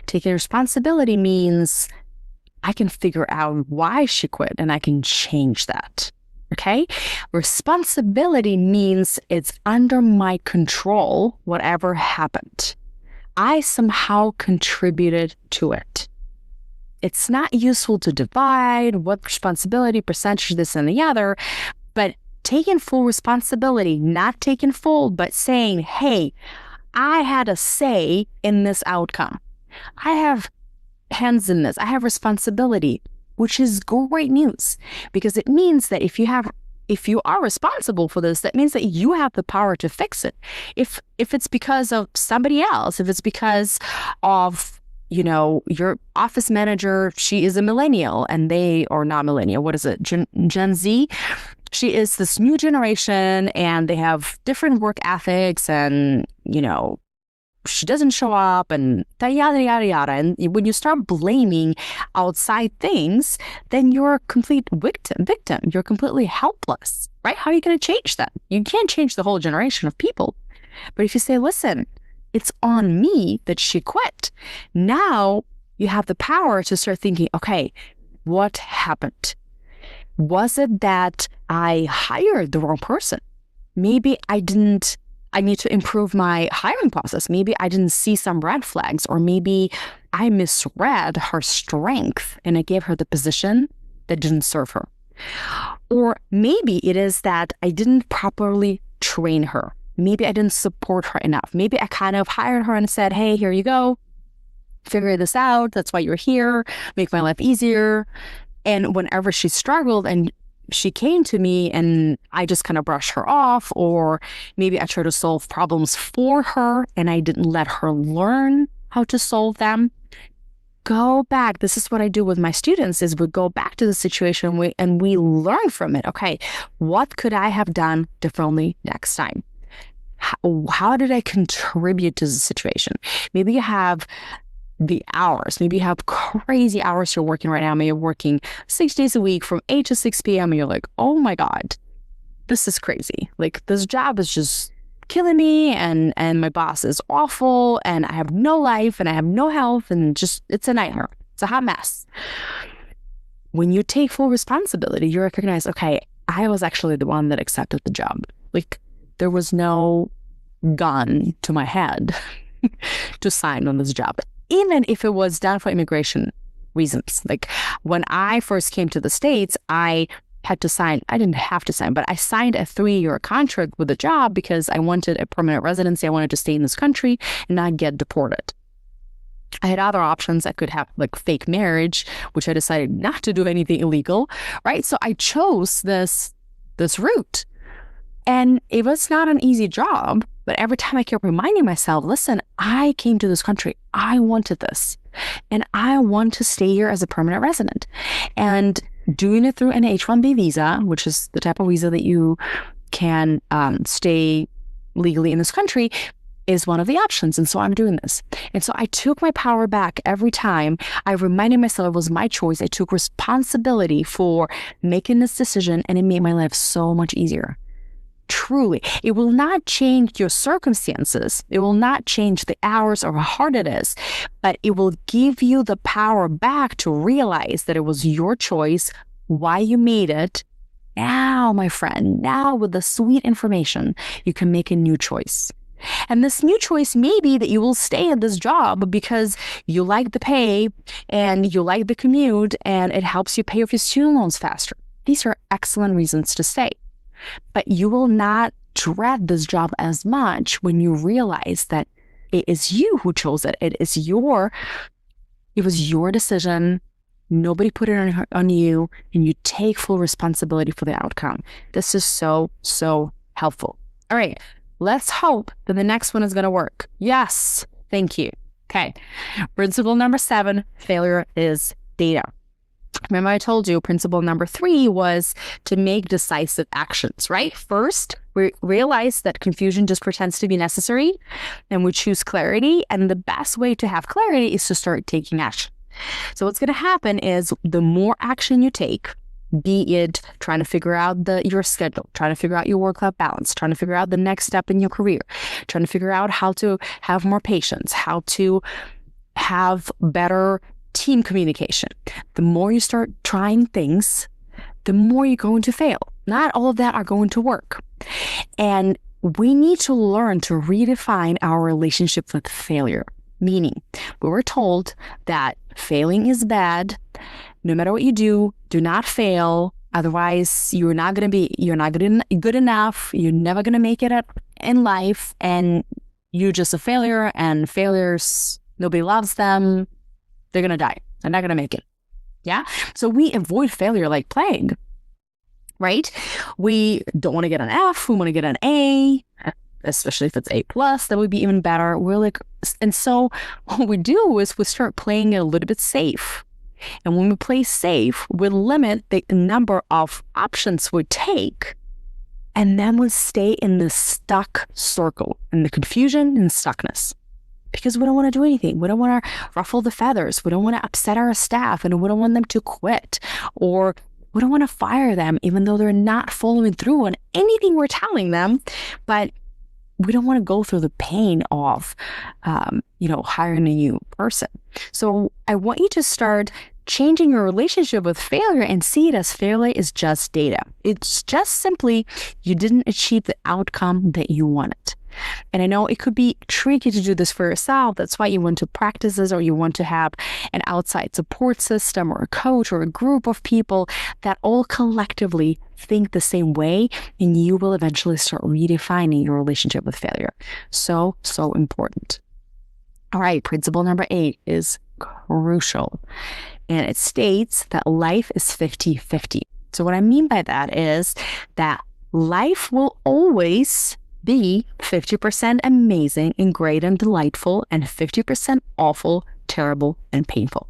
Taking responsibility means I can figure out why she quit and I can change that. Okay? Responsibility means it's under my control, whatever happened. I somehow contributed to it. It's not useful to divide what responsibility, percentage, this and the other, but taking full responsibility, not taking full, but saying, hey, I had a say in this outcome. I have hands in this. I have responsibility, which is great news because it means that if you are responsible for this, that means that you have the power to fix it. If it's because of somebody else, if it's because of your office manager, she is a millennial and they are not millennial. What is it? Gen Z? She is this new generation and they have different work ethics and, she doesn't show up and yada, yada, yada. And when you start blaming outside things, then you're a complete victim. You're completely helpless, right? How are you going to change that? You can't change the whole generation of people. But if you say, listen, it's on me that she quit. Now you have the power to start thinking, okay, what happened? Was it that I hired the wrong person? Maybe I need to improve my hiring process. Maybe I didn't see some red flags, or maybe I misread her strength and I gave her the position that didn't serve her. Or maybe it is that I didn't properly train her. Maybe I didn't support her enough. Maybe I kind of hired her and said, hey, here you go. Figure this out. That's why you're here. Make my life easier. And whenever she struggled and she came to me and I just kind of brushed her off, or maybe I tried to solve problems for her and I didn't let her learn how to solve them. Go back. This is what I do with my students is we go back to the situation and we learn from it. Okay, what could I have done differently next time? How did I contribute to the situation? Maybe you have the hours. Maybe you have crazy hours you're working right now. Maybe you're working 6 days a week from 8 to 6 p.m. and you're like, oh my God, this is crazy. Like this job is just killing me and my boss is awful and I have no life and I have no health and just, it's a nightmare. It's a hot mess. When you take full responsibility, you recognize, okay, I was actually the one that accepted the job. Like there was no gun to my head to sign on this job. Even if it was done for immigration reasons. Like when I first came to the States, I had to sign, I didn't have to sign, but I signed a 3-year contract with a job because I wanted a permanent residency. I wanted to stay in this country and not get deported. I had other options. I could have like fake marriage, which I decided not to do anything illegal, right? So I chose this route. And it was not an easy job, but every time I kept reminding myself, listen, I came to this country. I wanted this. And I want to stay here as a permanent resident. And doing it through an H-1B visa, which is the type of visa that you can stay legally in this country, is one of the options. And so I'm doing this. And so I took my power back every time. I reminded myself it was my choice. I took responsibility for making this decision, and it made my life so much easier. Truly, it will not change your circumstances. It will not change the hours or how hard it is, but it will give you the power back to realize that it was your choice, why you made it. Now, my friend, now with the sweet information, you can make a new choice. And this new choice may be that you will stay at this job because you like the pay and you like the commute and it helps you pay off your student loans faster. These are excellent reasons to stay. But you will not dread this job as much when you realize that it is you who chose it. It was your decision. Nobody put it on you, and you take full responsibility for the outcome. This is so, so helpful. All right, let's hope that the next one is going to work. Yes, thank you. Okay, principle number 7, failure is data. Remember I told you principle number 3 was to make decisive actions, right? First, we realize that confusion just pretends to be necessary, and we choose clarity. And the best way to have clarity is to start taking action. So what's going to happen is the more action you take, be it trying to figure out your schedule, trying to figure out your work-life balance, trying to figure out the next step in your career, trying to figure out how to have more patience, how to have better team communication. The more you start trying things, the more you're going to fail. Not all of that are going to work. And we need to learn to redefine our relationship with failure. Meaning, we were told that failing is bad. No matter what you do not fail. Otherwise, you're not good enough. You're never going to make it in life. And you're just a failure. And failures, nobody loves them. They're going to die. They're not going to make it. Yeah. So we avoid failure like plague, right? We don't want to get an F. We want to get an A. Especially if it's A+, that would be even better. And so what we do is we start playing it a little bit safe. And when we play safe, we limit the number of options we take, and then we stay in the stuck circle, in the confusion and stuckness. Because we don't want to do anything. We don't want to ruffle the feathers. We don't want to upset our staff, and we don't want them to quit, or we don't want to fire them, even though they're not following through on anything we're telling them. But we don't want to go through the pain of, hiring a new person. So I want you to start changing your relationship with failure and see it as failure is just data. It's just simply you didn't achieve the outcome that you wanted. And I know it could be tricky to do this for yourself. That's why you want to practice this, or you want to have an outside support system or a coach or a group of people that all collectively think the same way, and you will eventually start redefining your relationship with failure. So, so important. All right, principle number 8 is crucial. And it states that life is 50-50. So what I mean by that is that life will always be 50% amazing and great and delightful, and 50% awful, terrible, and painful.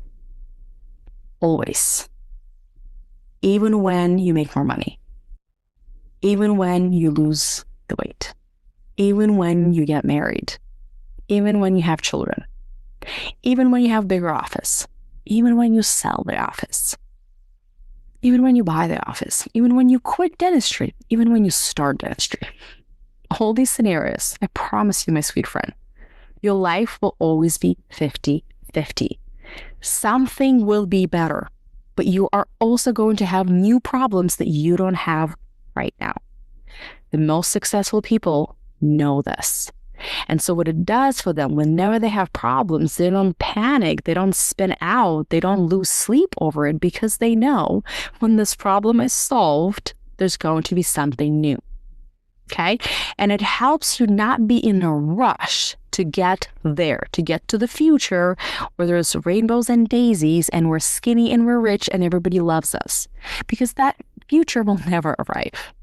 Always. Even when you make more money. Even when you lose the weight. Even when you get married. Even when you have children. Even when you have a bigger office. Even when you sell the office. Even when you buy the office. Even when you quit dentistry. Even when you start dentistry. All these scenarios, I promise you, my sweet friend, your life will always be 50-50. Something will be better, but you are also going to have new problems that you don't have right now. The most successful people know this. And so what it does for them, whenever they have problems, they don't panic, they don't spin out, they don't lose sleep over it, because they know when this problem is solved, there's going to be something new. Okay. And it helps you not be in a rush to get there, to get to the future where there's rainbows and daisies and we're skinny and we're rich and everybody loves us, because that future will never arrive.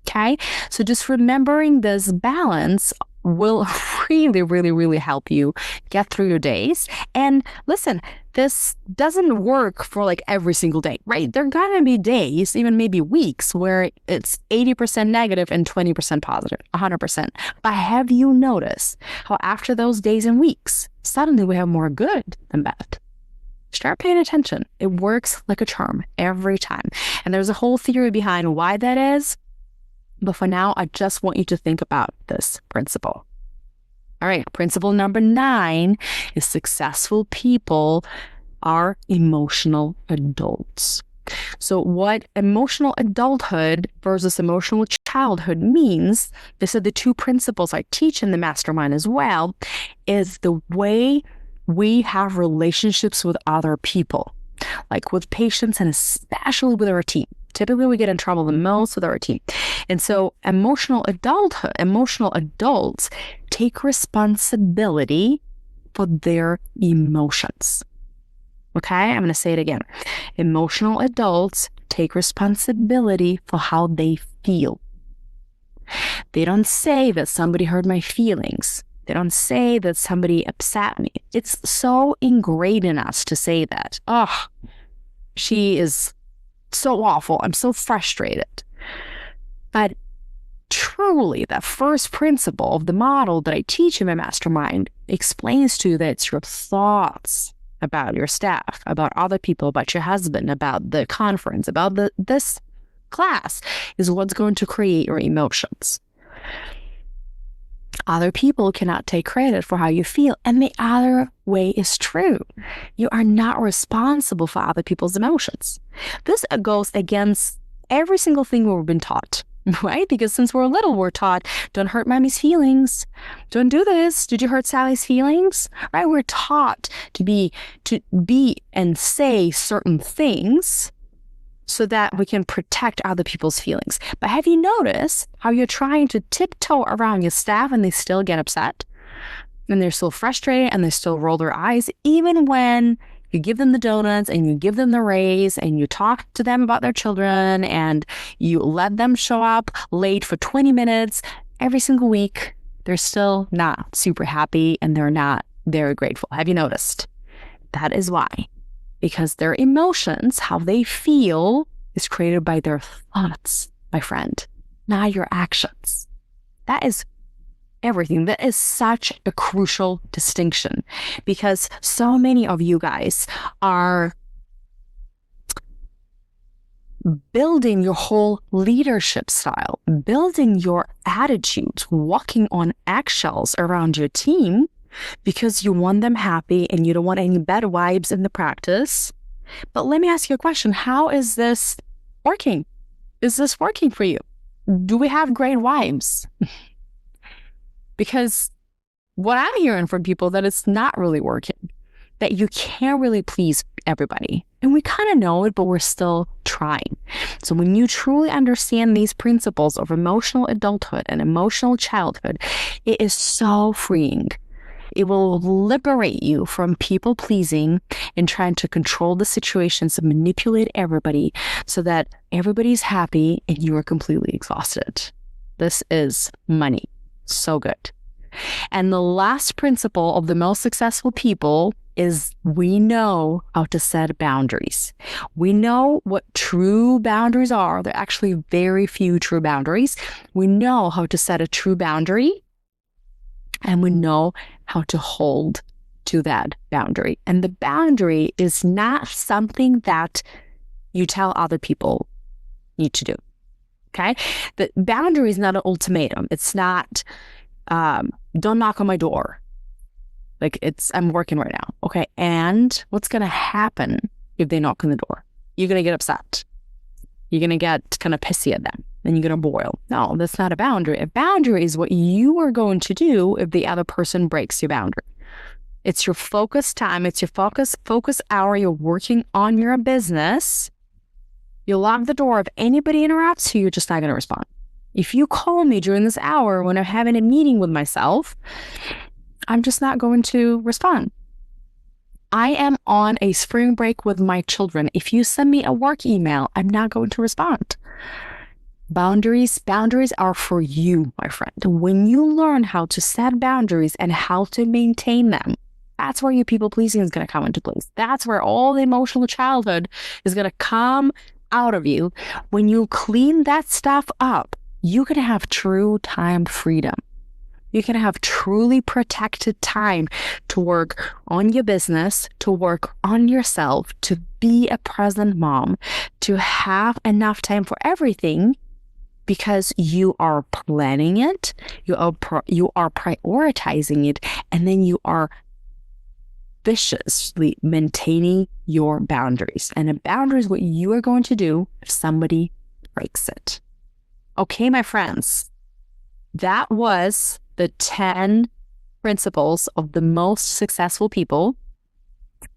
Okay. So just remembering this balance will really, really, really help you get through your days. And listen, this doesn't work for like every single day, right? There are gonna be days, even maybe weeks, where it's 80% negative and 20% positive, 100%. But have you noticed how after those days and weeks, suddenly we have more good than bad? Start paying attention. It works like a charm every time. And there's a whole theory behind why that is. But for now, I just want you to think about this principle. All right, principle number 9 is successful people are emotional adults. So what emotional adulthood versus emotional childhood means, this are the 2 principles I teach in the Mastermind as well, is the way we have relationships with other people, like with patients and especially with our team. Typically, we get in trouble the most with our team. And so emotional adults take responsibility for their emotions. Okay, I'm going to say it again. Emotional adults take responsibility for how they feel. They don't say that somebody hurt my feelings. They don't say that somebody upset me. It's so ingrained in us to say that. Oh, she is so awful. I'm so frustrated. But truly, that first principle of the model that I teach in my Mastermind explains to you that it's your thoughts about your staff, about other people, about your husband, about the conference, about this class is what's going to create your emotions. Other people cannot take credit for how you feel. And the other way is true. You are not responsible for other people's emotions. This goes against every single thing we've been taught, right? Because since we're little, we're taught, don't hurt mommy's feelings. Don't do this. Did you hurt Sally's feelings? Right? We're taught to be and say certain things so that we can protect other people's feelings. But have you noticed how you're trying to tiptoe around your staff and they still get upset? And they're still frustrated and they still roll their eyes, even when you give them the donuts and you give them the raise and you talk to them about their children and you let them show up late for 20 minutes every single week. They're still not super happy and they're not very grateful. Have you noticed? That is why. Because their emotions, how they feel, is created by their thoughts, my friend, not your actions. That is everything. That is such a crucial distinction because so many of you guys are building your whole leadership style, building your attitudes, walking on eggshells around your team because you want them happy and you don't want any bad vibes in the practice. But let me ask you a question. How is this working? Is this working for you? Do we have great vibes? Because what I'm hearing from people that it's not really working, that you can't really please everybody. And we kind of know it, but we're still trying. So when you truly understand these principles of emotional adulthood and emotional childhood, it is so freeing. It will liberate you from people pleasing and trying to control the situations and manipulate everybody so that everybody's happy and you are completely exhausted. This is money. So good. And the last principle of the most successful people is we know how to set boundaries. We know what true boundaries are. There are actually very few true boundaries. We know how to set a true boundary. And we know how to hold to that boundary. And the boundary is not something that you tell other people need to do. Okay? The boundary is not an ultimatum. It's not, don't knock on my door. Like I'm working right now. Okay. And what's going to happen if they knock on the door? You're going to get upset. You're going to get kind of pissy at them. Then you're going to boil. No, that's not a boundary. A boundary is what you are going to do if the other person breaks your boundary. It's your focus time. It's your focus hour. You're working on your business. You lock the door. If anybody interrupts you, you're just not going to respond. If you call me during this hour when I'm having a meeting with myself, I'm just not going to respond. I am on a spring break with my children. If you send me a work email, I'm not going to respond. Boundaries are for you, my friend. When you learn how to set boundaries and how to maintain them, That's where your people pleasing is going to come into place. That's where all the emotional childhood is going to come out of you. When you clean that stuff up, you can have true time freedom. You can have truly protected time to work on your business, to work on yourself, to be a present mom, to have enough time for everything, because you are planning it, you are prioritizing it, and then you are viciously maintaining your boundaries. And a boundary is what you are going to do if somebody breaks it. Okay, my friends, that was the 10 principles of the most successful people.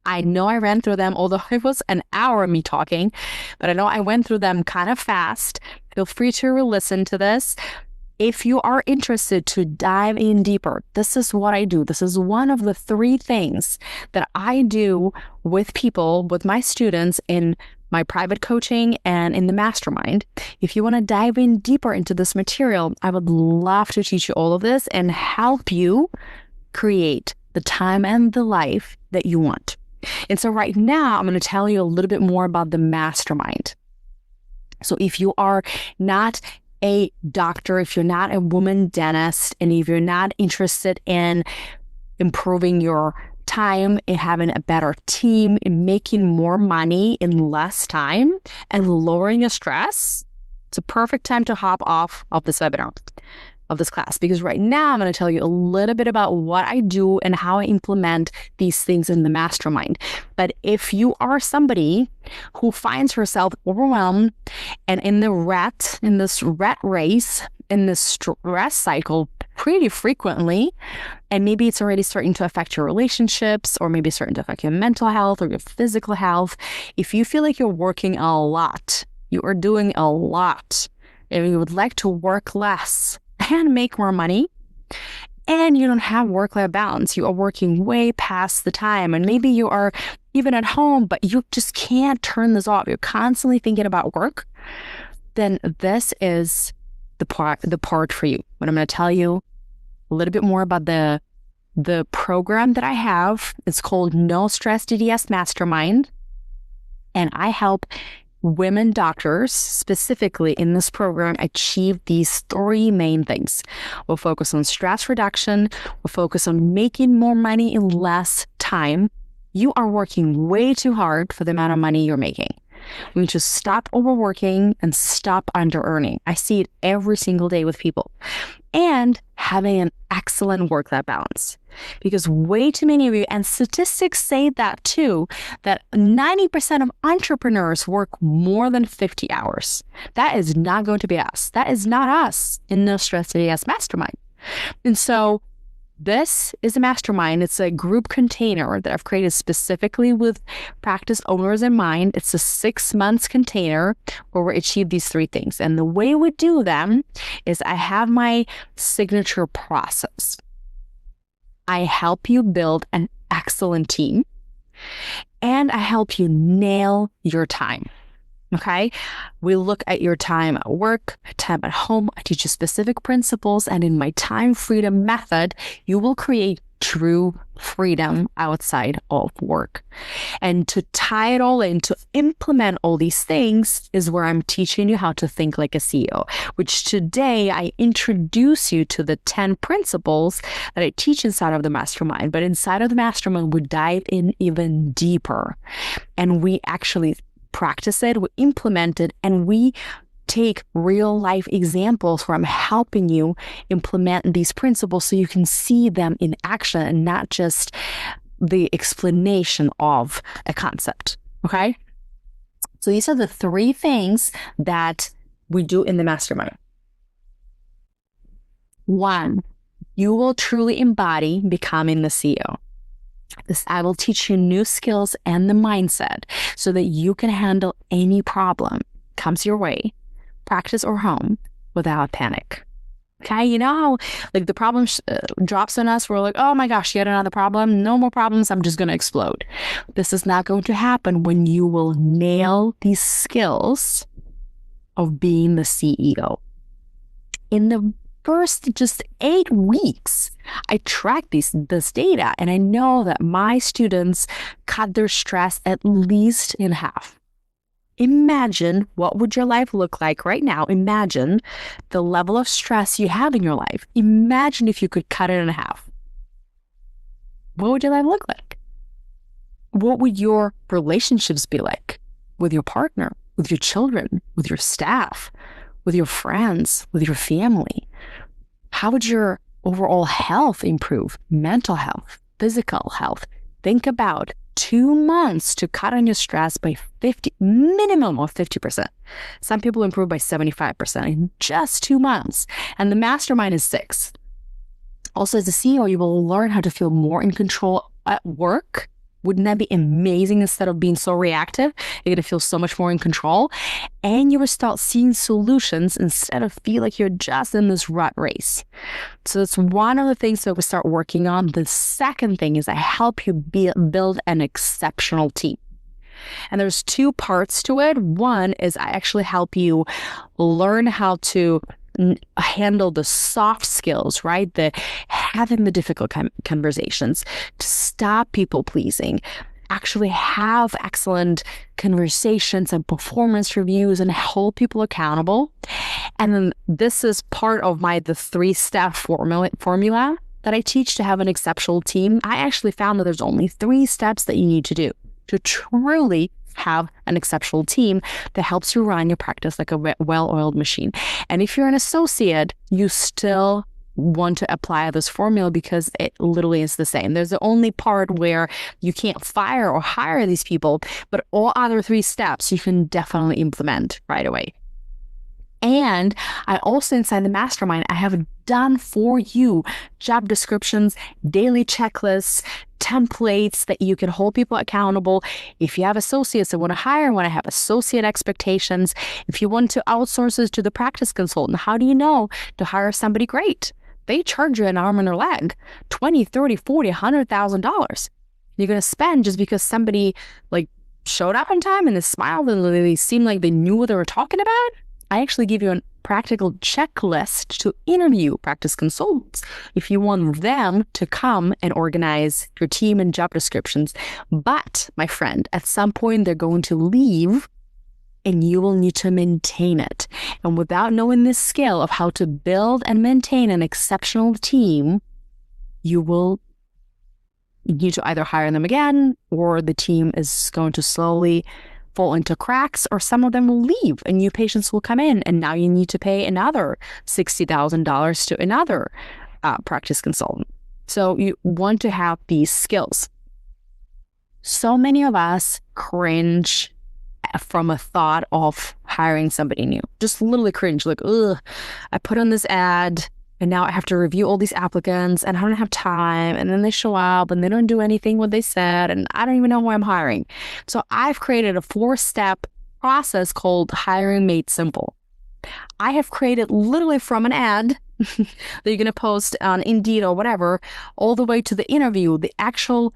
I know I ran through them, although it was an hour of me talking, but I know I went through them kind of fast. Feel free to re-listen to this. If you are interested to dive in deeper, this is what I do. This is one of the 3 things that I do with people, with my students in my private coaching and in the mastermind. If you want to dive in deeper into this material, I would love to teach you all of this and help you create the time and the life that you want. And so right now, I'm going to tell you a little bit more about the mastermind. So if you are not a doctor, if you're not a woman dentist, and if you're not interested in improving your time, in having a better team, in making more money in less time, and lowering your stress, it's a perfect time to hop off of this webinar, of this class, because right now I'm going to tell you a little bit about what I do and how I implement these things in the mastermind. But if you are somebody who finds herself overwhelmed and in this rat race, in this stress cycle pretty frequently, and maybe it's already starting to affect your relationships, or maybe starting to affect your mental health or your physical health, if you feel like you're working a lot, you are doing a lot, and you would like to work less and make more money, and you don't have work-life balance, you are working way past the time, and maybe you are even at home, but you just can't turn this off, you're constantly thinking about work, then this is the part for you. But I'm going to tell you a little bit more about the program that I have. It's called NoStressDDS Mastermind, and I help women doctors specifically in this program achieve these 3 main things. We'll focus on stress reduction. We'll focus on making more money in less time. You are working way too hard for the amount of money you're making. We need to stop overworking and stop under-earning. I see it every single day with people. And having an excellent work-life balance. Because way too many of you, and statistics say that too, that 90% of entrepreneurs work more than 50 hours. That is not going to be us. That is not us in NoStressDDS Mastermind. And so this is a mastermind. It's a group container that I've created specifically with practice owners in mind. It's a 6 months container where we achieve these 3 things. And the way we do them is I have my signature process. I help you build an excellent team, and I help you nail your time. Okay, we look at your time at work, time at home. I teach you specific principles, and in my time freedom method, you will create true freedom outside of work. And to tie it all in, to implement all these things, is where I'm teaching you how to think like a CEO, which today I introduce you to the 10 principles that I teach inside of the mastermind. But inside of the mastermind, we dive in even deeper, and we actually practice it, we implement it, and we take real life examples where I'm helping you implement these principles so you can see them in action and not just the explanation of a concept. Okay? So these are the 3 things that we do in the mastermind. 1, you will truly embody becoming the CEO. I will teach you new skills and the mindset so that you can handle any problem comes your way, practice or home, without panic. Okay, you know how like the problem drops on us, we're like, oh my gosh, yet another problem, no more problems, I'm just going to explode. This is not going to happen when you will nail these skills of being the CEO. In the first just 8 weeks, I tracked this data, and I know that my students cut their stress at least in half. Imagine what would your life look like right now. Imagine the level of stress you have in your life. Imagine if you could cut it in half. What would your life look like? What would your relationships be like with your partner, with your children, with your staff, with your friends, with your family? How would your overall health improve? Mental health, physical health. Think about 2 months to cut on your stress by minimum of 50%. Some people improve by 75% in just 2 months. And the mastermind is 6. Also, as a CEO, you will learn how to feel more in control at work. Wouldn't that be amazing? Instead of being so reactive, you're going to feel so much more in control. And you will start seeing solutions instead of feel like you're just in this rat race. So that's one of the things that we start working on. The second thing is I help you build an exceptional team. And there's 2 parts to it. One is I actually help you learn how to handle the soft skills, right? The having the difficult conversations, to stop people pleasing, actually have excellent conversations and performance reviews and hold people accountable. And then this is part of the 3-step formula that I teach to have an exceptional team. I actually found that there's only 3 steps that you need to do to truly have an exceptional team that helps you run your practice like a well-oiled machine. And if you're an associate, you still want to apply this formula because it literally is the same. There's the only part where you can't fire or hire these people, but all other 3 steps you can definitely implement right away. And I also, inside the mastermind, I have done for you job descriptions, daily checklists, templates that you can hold people accountable. If you have associates that want to hire, want to have associate expectations, if you want to outsource this to the practice consultant, how do you know to hire somebody great? They charge you an arm and a leg, $20, $30, $40, $100,000. You're going to spend just because somebody showed up on time and they smiled and they seemed like they knew what they were talking about. I actually give you a practical checklist to interview practice consultants if you want them to come and organize your team and job descriptions. But, my friend, at some point they're going to leave and you will need to maintain it. And without knowing this skill of how to build and maintain an exceptional team, you will need to either hire them again, or the team is going to slowly fall into cracks, or some of them will leave and new patients will come in, and now you need to pay another $60,000 to another practice consultant. So you want to have these skills. So many of us cringe from a thought of hiring somebody new. Just literally cringe, like, ugh, I put on this ad and now I have to review all these applicants and I don't have time. And then they show up and they don't do anything what they said. And I don't even know who I'm hiring. So I've created a 4-step process called Hiring Made Simple. I have created literally from an ad that you're going to post on Indeed or whatever, all the way to the interview, the actual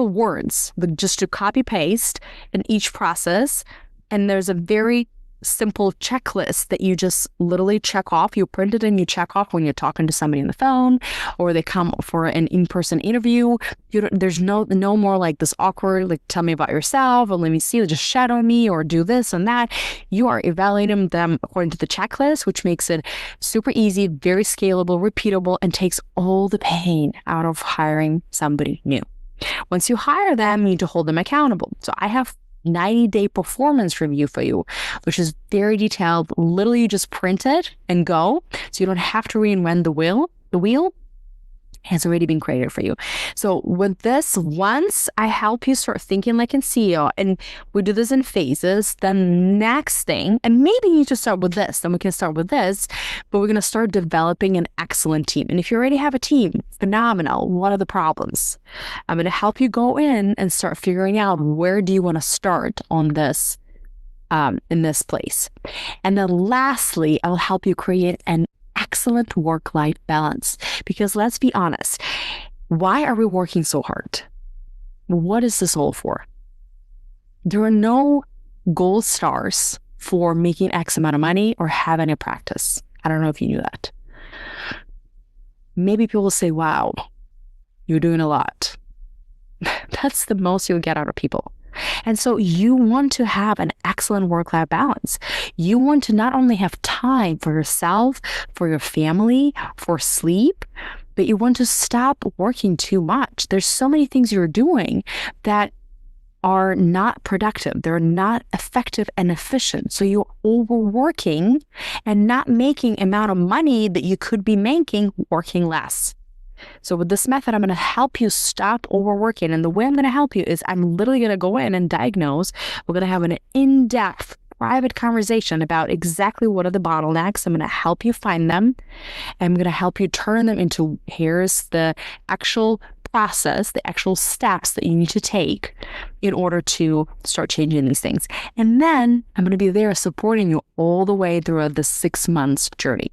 words, just to copy paste in each process. And there's a very simple checklist that you just literally check off. You print it and you check off when you're talking to somebody on the phone, or they come for an in-person interview. There's no more like this awkward, like, tell me about yourself, or let me see, just shadow me, or do this and that. You are evaluating them according to the checklist, which makes it super easy, very scalable, repeatable, and takes all the pain out of hiring somebody new. Once you hire them, you need to hold them accountable. So I have 90-day performance review for you, which is very detailed. Literally, you just print it and go. So you don't have to reinvent the wheel. The wheel has already been created for you. So with this, once I help you start thinking like a CEO, and we do this in phases, then next thing, and maybe you need to start with this, then we can start with this, but we're going to start developing an excellent team. And if you already have a team, phenomenal. What are the problems? I'm going to help you go in and start figuring out, where do you want to start on this, in this place. And then lastly, I'll help you create an excellent work-life balance. Because let's be honest, why are we working so hard? What is this all for? There are no gold stars for making X amount of money or having a practice. I don't know if you knew that. maybe people will say, wow, you're doing a lot. That's the most you'll get out of people. And so you want to have an excellent work-life balance. You want to not only have time for yourself, for your family, for sleep, but you want to stop working too much. There's so many things you're doing that are not productive. They're not effective and efficient. So you're overworking and not making amount of money that you could be making working less. So with this method, I'm going to help you stop overworking. And the way I'm going to help you is I'm literally going to go in and diagnose. We're going to have an in-depth private conversation about exactly what are the bottlenecks. I'm going to help you find them. I'm going to help you turn them into, here's the actual process, the actual steps that you need to take in order to start changing these things. And then I'm going to be there supporting you all the way through the 6 months journey.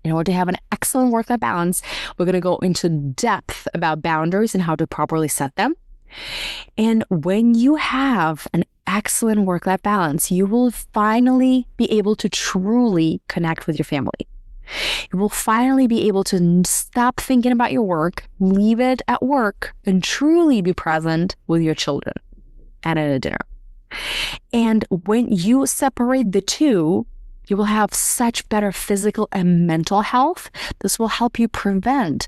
In order to have an excellent work-life balance, we're going to go into depth about boundaries and how to properly set them. And when you have an excellent work-life balance, you will finally be able to truly connect with your family. You will finally be able to stop thinking about your work, leave it at work, and truly be present with your children and at a dinner. And when you separate the two, you will have such better physical and mental health. This will help you prevent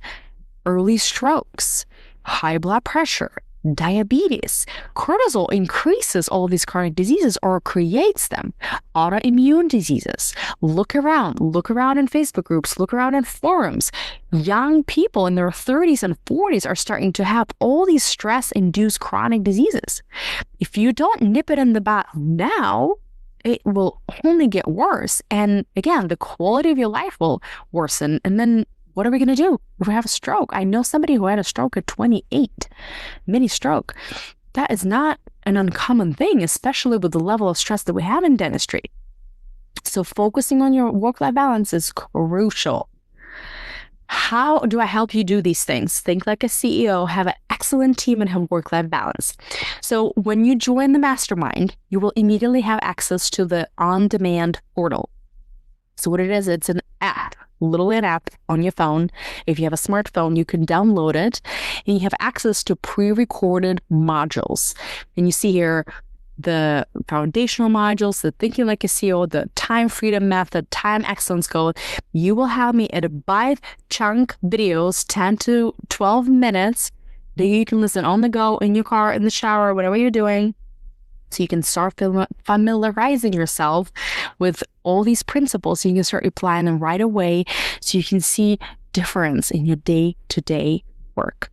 early strokes, high blood pressure, diabetes. Cortisol increases all of these chronic diseases or creates them. Autoimmune diseases. Look around in Facebook groups, look around in forums. Young people in their 30s and 40s are starting to have all these stress-induced chronic diseases. If you don't nip it in the bud now, it will only get worse. And again, the quality of your life will worsen. And then what are we going to do if we have a stroke? I know somebody who had a stroke at 28, mini stroke. That is not an uncommon thing, especially with the level of stress that we have in dentistry. So focusing on your work-life balance is crucial. How do I help you do these things? Think like a CEO, have an excellent team, and have work-life balance. So when you join the Mastermind, you will immediately have access to the on-demand portal. So what it is, it's an app, little app on your phone. If you have a smartphone, you can download it, and you have access to pre-recorded modules. And you see here the foundational modules, the Thinking Like a CEO, the Time Freedom Method, Time Excellence Code. You will have me at a bite-chunk videos, 10 to 12 minutes, that you can listen on the go, in your car, in the shower, whatever you're doing. So you can start familiarizing yourself with all these principles. So you can start applying them right away so you can see difference in your day-to-day work.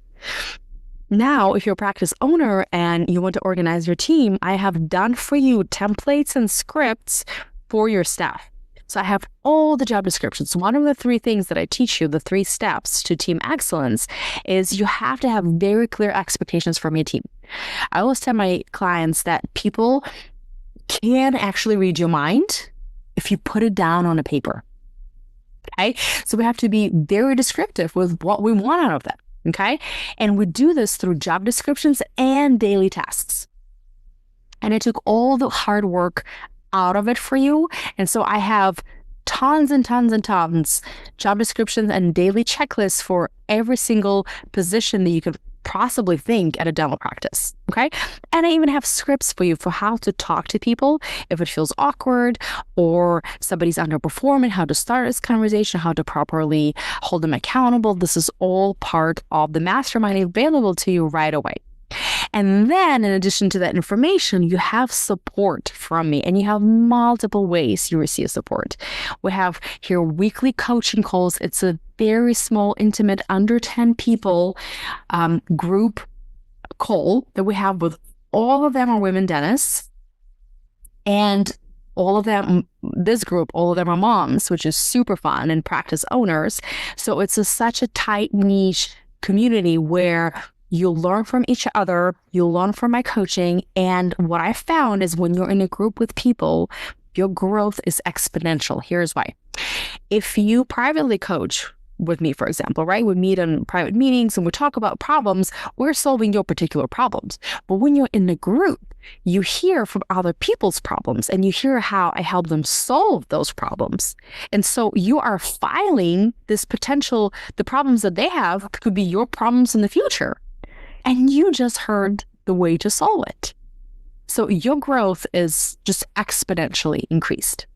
Now, if you're a practice owner and you want to organize your team, I have done for you templates and scripts for your staff. So I have all the job descriptions. One of the 3 things that I teach you, the 3 steps to team excellence, is you have to have very clear expectations from your team. I always tell my clients that people can actually read your mind if you put it down on a paper. Okay? So we have to be very descriptive with what we want out of them. Okay? And we do this through job descriptions and daily tasks. And I took all the hard work out of it for you. And so I have tons and tons and tons job descriptions and daily checklists for every single position that you could possibly think at a dental practice. Okay? And I even have scripts for you for how to talk to people if it feels awkward or somebody's underperforming, how to start this conversation, how to properly hold them accountable. This is all part of the Mastermind available to you right away. And then in addition to that information, you have support from me, and you have multiple ways you receive support. We have here weekly coaching calls. It's a very small, intimate, under 10 people group call that we have with all of them are women dentists, and all of them, this group, all of them are moms, which is super fun, and practice owners. So it's such a tight niche community where you'll learn from each other, you'll learn from my coaching. And what I found is when you're in a group with people, your growth is exponential. Here's why. If you privately coach with me, for example, right? We meet in private meetings and we talk about problems. We're solving your particular problems. But when you're in a group, you hear from other people's problems and you hear how I help them solve those problems. And so you are filing this potential, the problems that they have could be your problems in the future. And you just heard the way to solve it. So your growth is just exponentially increased.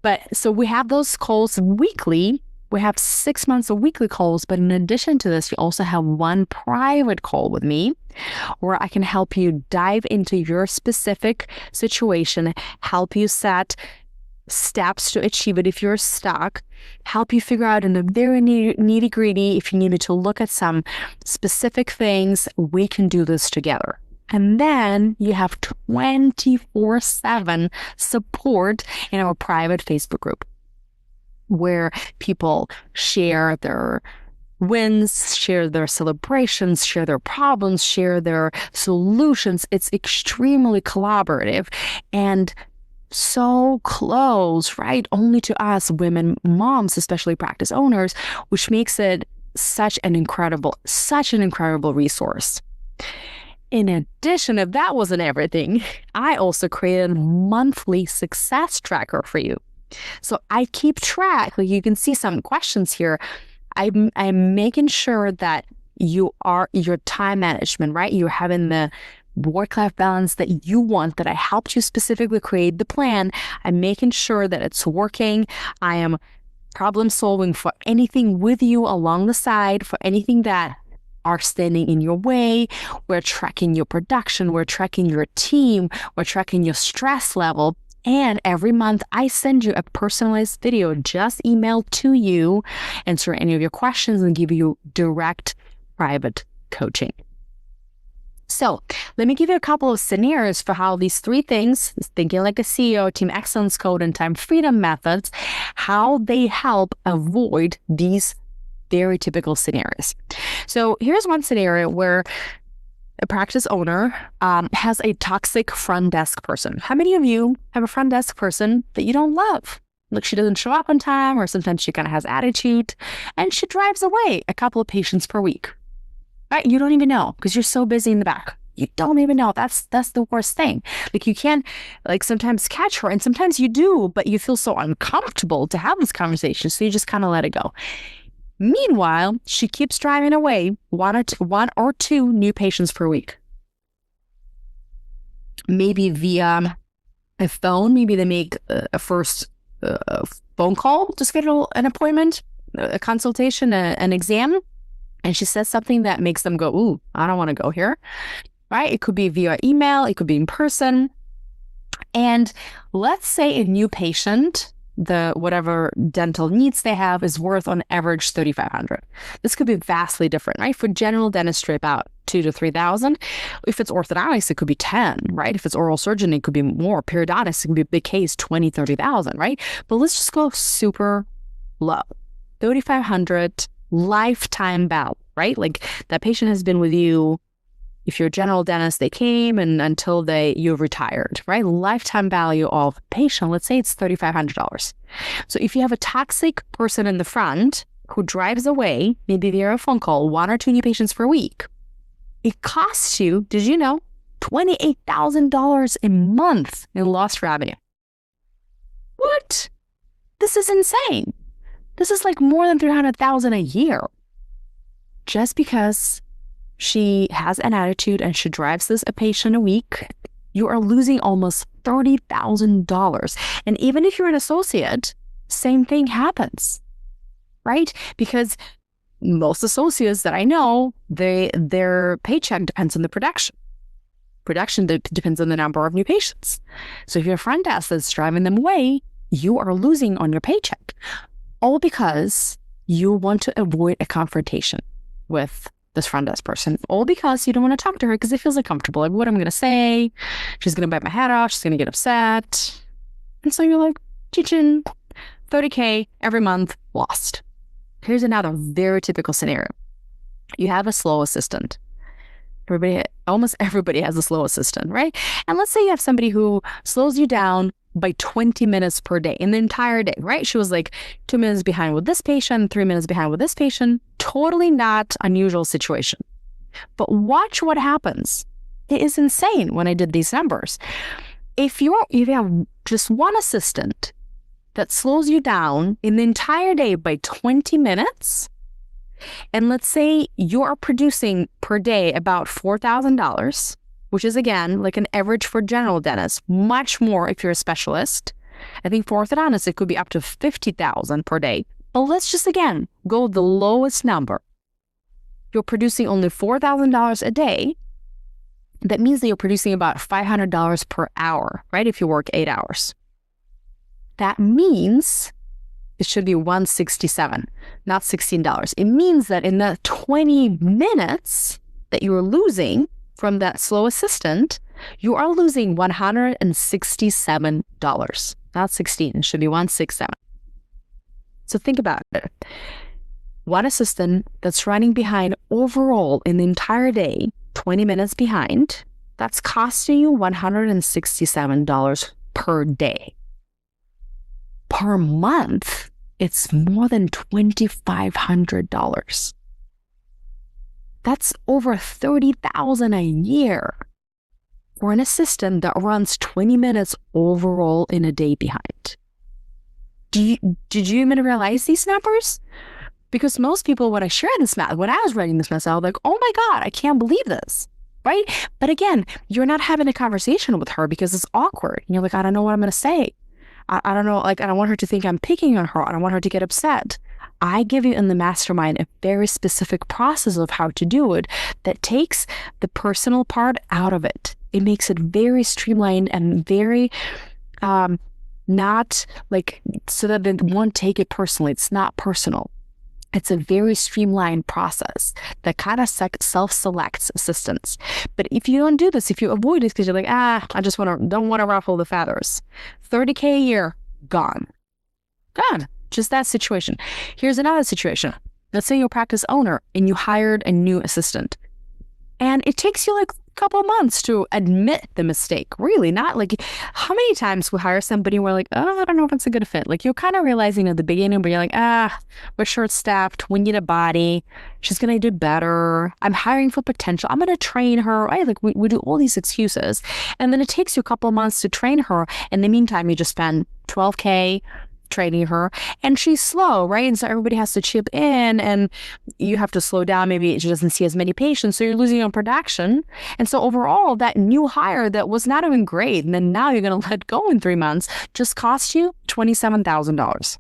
But so we have those calls weekly. We have 6 months of weekly calls, but in addition to this, you also have one private call with me where I can help you dive into your specific situation, help you set steps to achieve it if you're stuck, help you figure out in a very nitty-gritty, if you needed to look at some specific things, we can do this together. And then you have 24/7 support in our private Facebook group, where people share their wins, share their celebrations, share their problems, share their solutions. It's extremely collaborative and so close, right? Only to us women moms, especially practice owners, which makes it such an incredible resource. In addition, if that wasn't everything, I also created a monthly success tracker for you. So I keep track, like you can see some questions here. I'm making sure that your time management, right? You're having the work-life balance that you want, that I helped you specifically create the plan. I'm making sure that it's working. I am problem solving for anything with you along the side, for anything that are standing in your way. We're tracking your production. We're tracking your team. We're tracking your stress level. And every month I send you a personalized video just emailed to you, answer any of your questions and give you direct private coaching. So let me give you a couple of scenarios for how these three things, thinking like a CEO, team excellence code, and time freedom methods, how they help avoid these very typical scenarios. So here's one scenario where a practice owner has a toxic front desk person. How many of you have a front desk person that you don't love? Like she doesn't show up on time, or sometimes she kind of has attitude, and she drives away a couple of patients per week. Right? You don't even know because you're so busy in the back. You don't even know. That's the worst thing. Like you can't like sometimes catch her, and sometimes you do, but you feel so uncomfortable to have this conversation, so you just kind of let it go. Meanwhile, she keeps driving away one or two new patients per week. Maybe via a phone. Maybe they make a first phone call to schedule an appointment, a consultation, an exam. And she says something that makes them go, ooh, I don't want to go here, right? It could be via email. It could be in person. And let's say a new patient, the whatever dental needs they have, is worth on average $3,500. This could be vastly different, right? For general dentistry, about $2,000 to $3,000. If it's orthodontist, it could be 10, right? If it's oral surgeon, it could be more. Periodontist, it could be a big case, 20, 30,000, right? But let's just go super low. $3,500 lifetime value, right? Like that patient has been with you. If you're a general dentist, they came and until you've retired, right? Lifetime value of patient, let's say it's $3,500. So if you have a toxic person in the front who drives away, maybe via a phone call, 1 or 2 new patients per week, it costs you, did you know, $28,000 a month in lost revenue. What? This is insane. This is like more than $300,000 a year. Just because she has an attitude and she drives a patient a week, you are losing almost $30,000. And even if you're an associate, same thing happens, right? Because most associates that I know, their paycheck depends on the production. Production depends on the number of new patients. So if you're a front desk that's driving them away, you are losing on your paycheck. All because you want to avoid a confrontation with this front desk person, all because you don't want to talk to her because it feels uncomfortable. Like, what I'm going to say, she's going to bite my head off, she's going to get upset. And so you're like, chin, $30K every month lost. Here's another very typical scenario. You have a slow assistant. Almost everybody has a slow assistant, right? And let's say you have somebody who slows you down by 20 minutes per day in the entire day, right? She was like 2 minutes behind with this patient, 3 minutes behind with this patient. Totally not unusual situation. But watch what happens. It is insane when I did these numbers. If you have just one assistant that slows you down in the entire day by 20 minutes, and let's say you are producing per day about $4,000, which is, again, like an average for general dentists, much more if you're a specialist. I think for orthodontists, it could be up to $50,000 per day. But let's just, again, go the lowest number. You're producing only $4,000 a day. That means that you're producing about $500 per hour, right? If you work 8 hours. That means it should be $167, not $16. It means that in the 20 minutes that you're losing from that slow assistant, you are losing $167, not 16. It should be 167. So think about it. One assistant that's running behind overall in the entire day, 20 minutes behind, that's costing you $167 per day. Per month, it's more than $2,500. That's over $30,000 a year for an assistant that runs 20 minutes overall in a day behind. Did you even realize these numbers? Because most people, when I share this math, when I was writing this math, I was like, oh my God, I can't believe this, right? But again, you're not having a conversation with her because it's awkward. You're like, I don't know what I'm going to say. I don't know, like, I don't want her to think I'm picking on her. I don't want her to get upset. I give you in the mastermind a very specific process of how to do it that takes the personal part out of it. It makes it very streamlined and very not like, so that they won't take it personally. It's not personal. It's a very streamlined process that kind of self-selects assistants. But if you don't do this, if you avoid it because you're like, I just don't want to ruffle the feathers, $30K a year, gone. Just that situation. Here's another situation. Let's say you're a practice owner and you hired a new assistant. And it takes you like a couple of months to admit the mistake. Really, not like, how many times we hire somebody and we're like, I don't know if it's a good fit. Like, you're kind of realizing at the beginning, but you're like, we're short-staffed. We need a body. She's going to do better. I'm hiring for potential. I'm going to train her. Right? Like, we do all these excuses. And then it takes you a couple of months to train her. In the meantime, you just spend $12K training her, and she's slow, right? And so everybody has to chip in, and you have to slow down. Maybe she doesn't see as many patients, so you're losing on production. And so overall, that new hire that was not even great, and then now you're going to let go in 3 months, just cost you $27,000.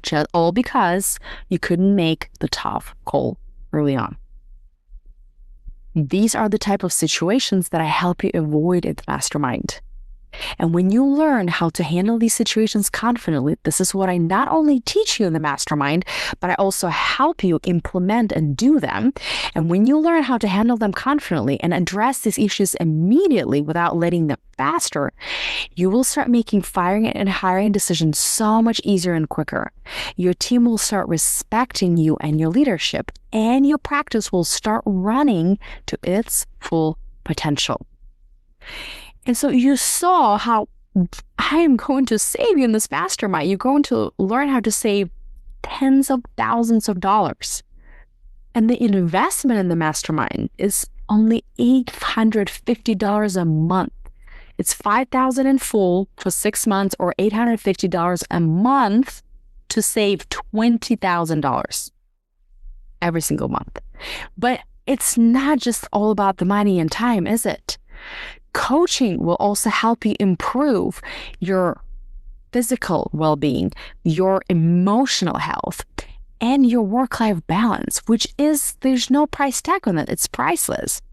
Just all because you couldn't make the tough call early on. These are the type of situations that I help you avoid in the mastermind. And when you learn how to handle these situations confidently, this is what I not only teach you in the mastermind, but I also help you implement and do them. And when you learn how to handle them confidently and address these issues immediately without letting them faster, you will start making firing and hiring decisions so much easier and quicker. Your team will start respecting you and your leadership, and your practice will start running to its full potential. And so you saw how I am going to save you in this mastermind. You're going to learn how to save tens of thousands of dollars. And the investment in the mastermind is only $850 a month. It's $5,000 in full for 6 months, or $850 a month to save $20,000 every single month. But it's not just all about the money and time, is it? Coaching will also help you improve your physical well-being, your emotional health, and your work-life balance, which is, there's no price tag on it. It's priceless.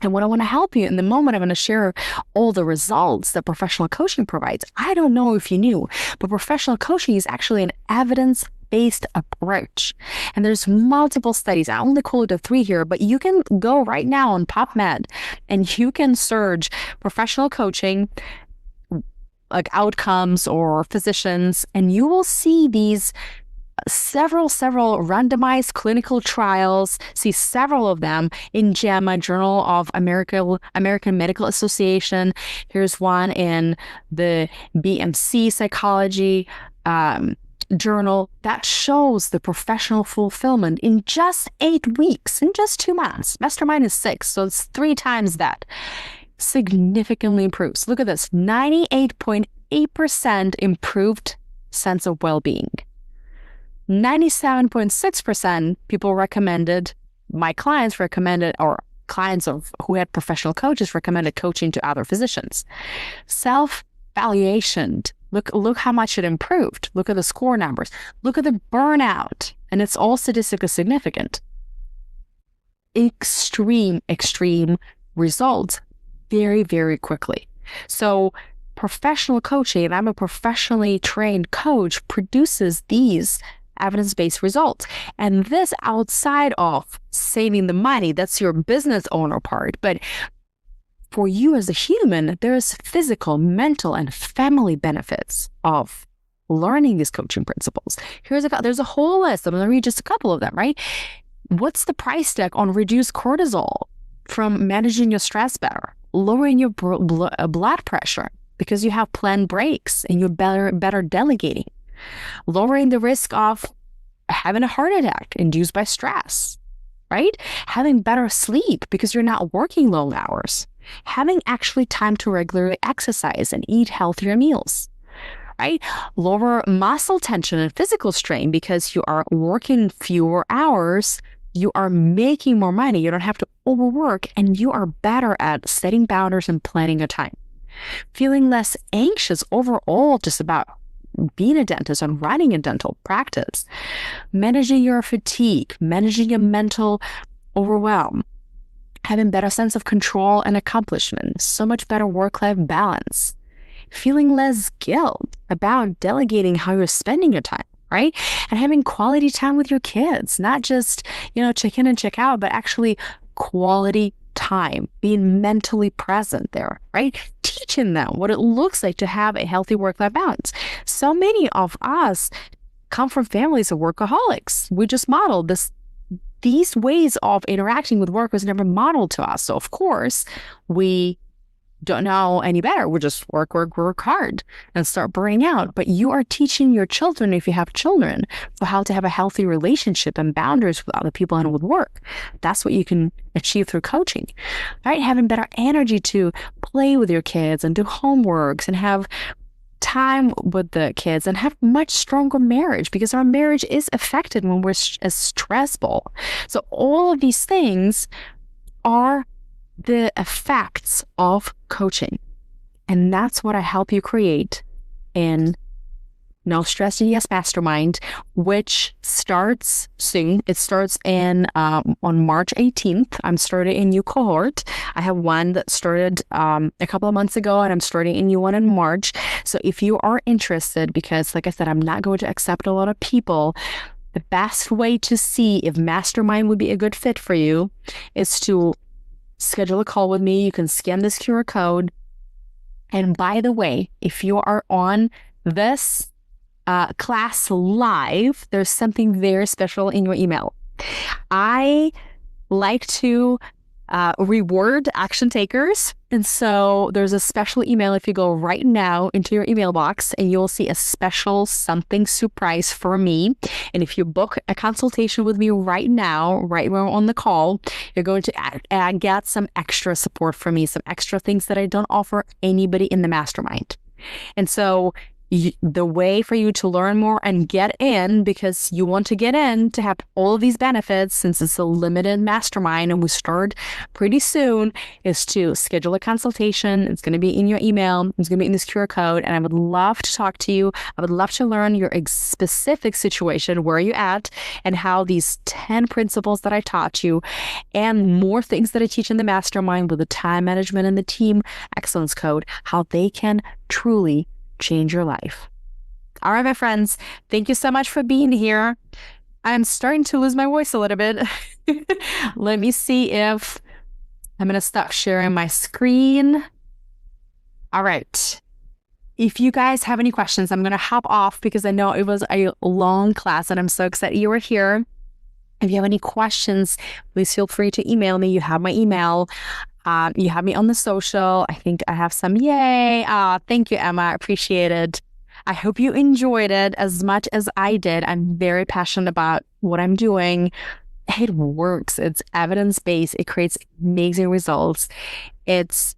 And what I want to help you in the moment, I'm going to share all the results that professional coaching provides. I don't know if you knew, but professional coaching is actually an evidence-based approach. And there's multiple studies. I only quoted 3 here, but you can go right now on PubMed and you can search professional coaching, like outcomes or physicians, and you will see these several randomized clinical trials, see several of them in JAMA, Journal of American Medical Association. Here's one in the BMC Psychology journal that shows the professional fulfillment in just 8 weeks, in just 2 months. Mastermind is 6, so it's 3 times that. Significantly improves. Look at this, 98.8% improved sense of well-being. 97.6% people recommended, my clients recommended, or clients of who had professional coaches recommended coaching to other physicians. Self-valuation. Look how much it improved. Look at the score numbers. Look at the burnout. And it's all statistically significant. Extreme results very, very quickly. So professional coaching, and I'm a professionally trained coach, produces these evidence-based results. And this outside of saving the money, that's your business owner part. But for you as a human, there's physical, mental, and family benefits of learning these coaching principles. There's a whole list. I'm going to read just a couple of them, right? What's the price tag on reduced cortisol from managing your stress better, lowering your blood pressure because you have planned breaks and you're better delegating, lowering the risk of having a heart attack induced by stress, right? Having better sleep because you're not working long hours, having actually time to regularly exercise and eat healthier meals, right? Lower muscle tension and physical strain because you are working fewer hours, you are making more money, you don't have to overwork, and you are better at setting boundaries and planning your time. Feeling less anxious overall just about being a dentist and running a dental practice. Managing your fatigue, managing your mental overwhelm, having better sense of control and accomplishment, so much better work-life balance, feeling less guilt about delegating how you're spending your time, right? And having quality time with your kids, not just, check in and check out, but actually quality time, being mentally present there, right? Teaching them what it looks like to have a healthy work-life balance. So many of us come from families of workaholics. We just modeled these ways of interacting with work was never modeled to us. So of course, we don't know any better. We just work hard and start burning out. But you are teaching your children, if you have children, for how to have a healthy relationship and boundaries with other people and with work. That's what you can achieve through coaching, right? Having better energy to play with your kids and do homeworks and have time with the kids and have much stronger marriage, because our marriage is affected when we're stressful. So all of these things are the effects of coaching. And that's what I help you create in NoStressDDS Mastermind, which starts soon. It starts on March 18th. I'm starting a new cohort. I have one that started a couple of months ago, and I'm starting a new one in March. So if you are interested, because like I said, I'm not going to accept a lot of people, the best way to see if Mastermind would be a good fit for you is to schedule a call with me. You can scan this QR code. And by the way, if you are on this class live, there's something very special in your email. I like to reward action takers. And so there's a special email if you go right now into your email box, and you'll see a special something surprise for me. And if you book a consultation with me right now, right when we're on the call, you're going to get some extra support from me, some extra things that I don't offer anybody in the mastermind. And so the way for you to learn more and get in, because you want to get in to have all of these benefits, since it's a limited mastermind and we start pretty soon, is to schedule a consultation. It's going to be in your email. It's going to be in this QR code. And I would love to talk to you. I would love to learn your specific situation, where you're at, and how these 10 principles that I taught you and more things that I teach in the mastermind with the time management and the team excellence code, how they can truly change your life. All right, my friends, thank you so much for being here. I'm starting to lose my voice a little bit. Let me see if I'm going to stop sharing my screen. All right. If you guys have any questions, I'm going to hop off because I know it was a long class and I'm so excited you were here. If you have any questions, please feel free to email me. You have my email. You have me on the social. I think I have some. Yay. Thank you, Emma. I appreciate it. I hope you enjoyed it as much as I did. I'm very passionate about what I'm doing. It works. It's evidence-based. It creates amazing results. It's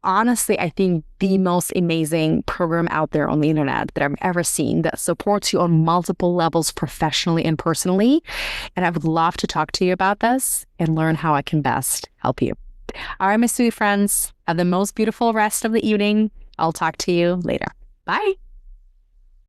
honestly, I think, the most amazing program out there on the internet that I've ever seen that supports you on multiple levels professionally and personally. And I would love to talk to you about this and learn how I can best help you. All right, my sweet friends, have the most beautiful rest of the evening. I'll talk to you later. Bye.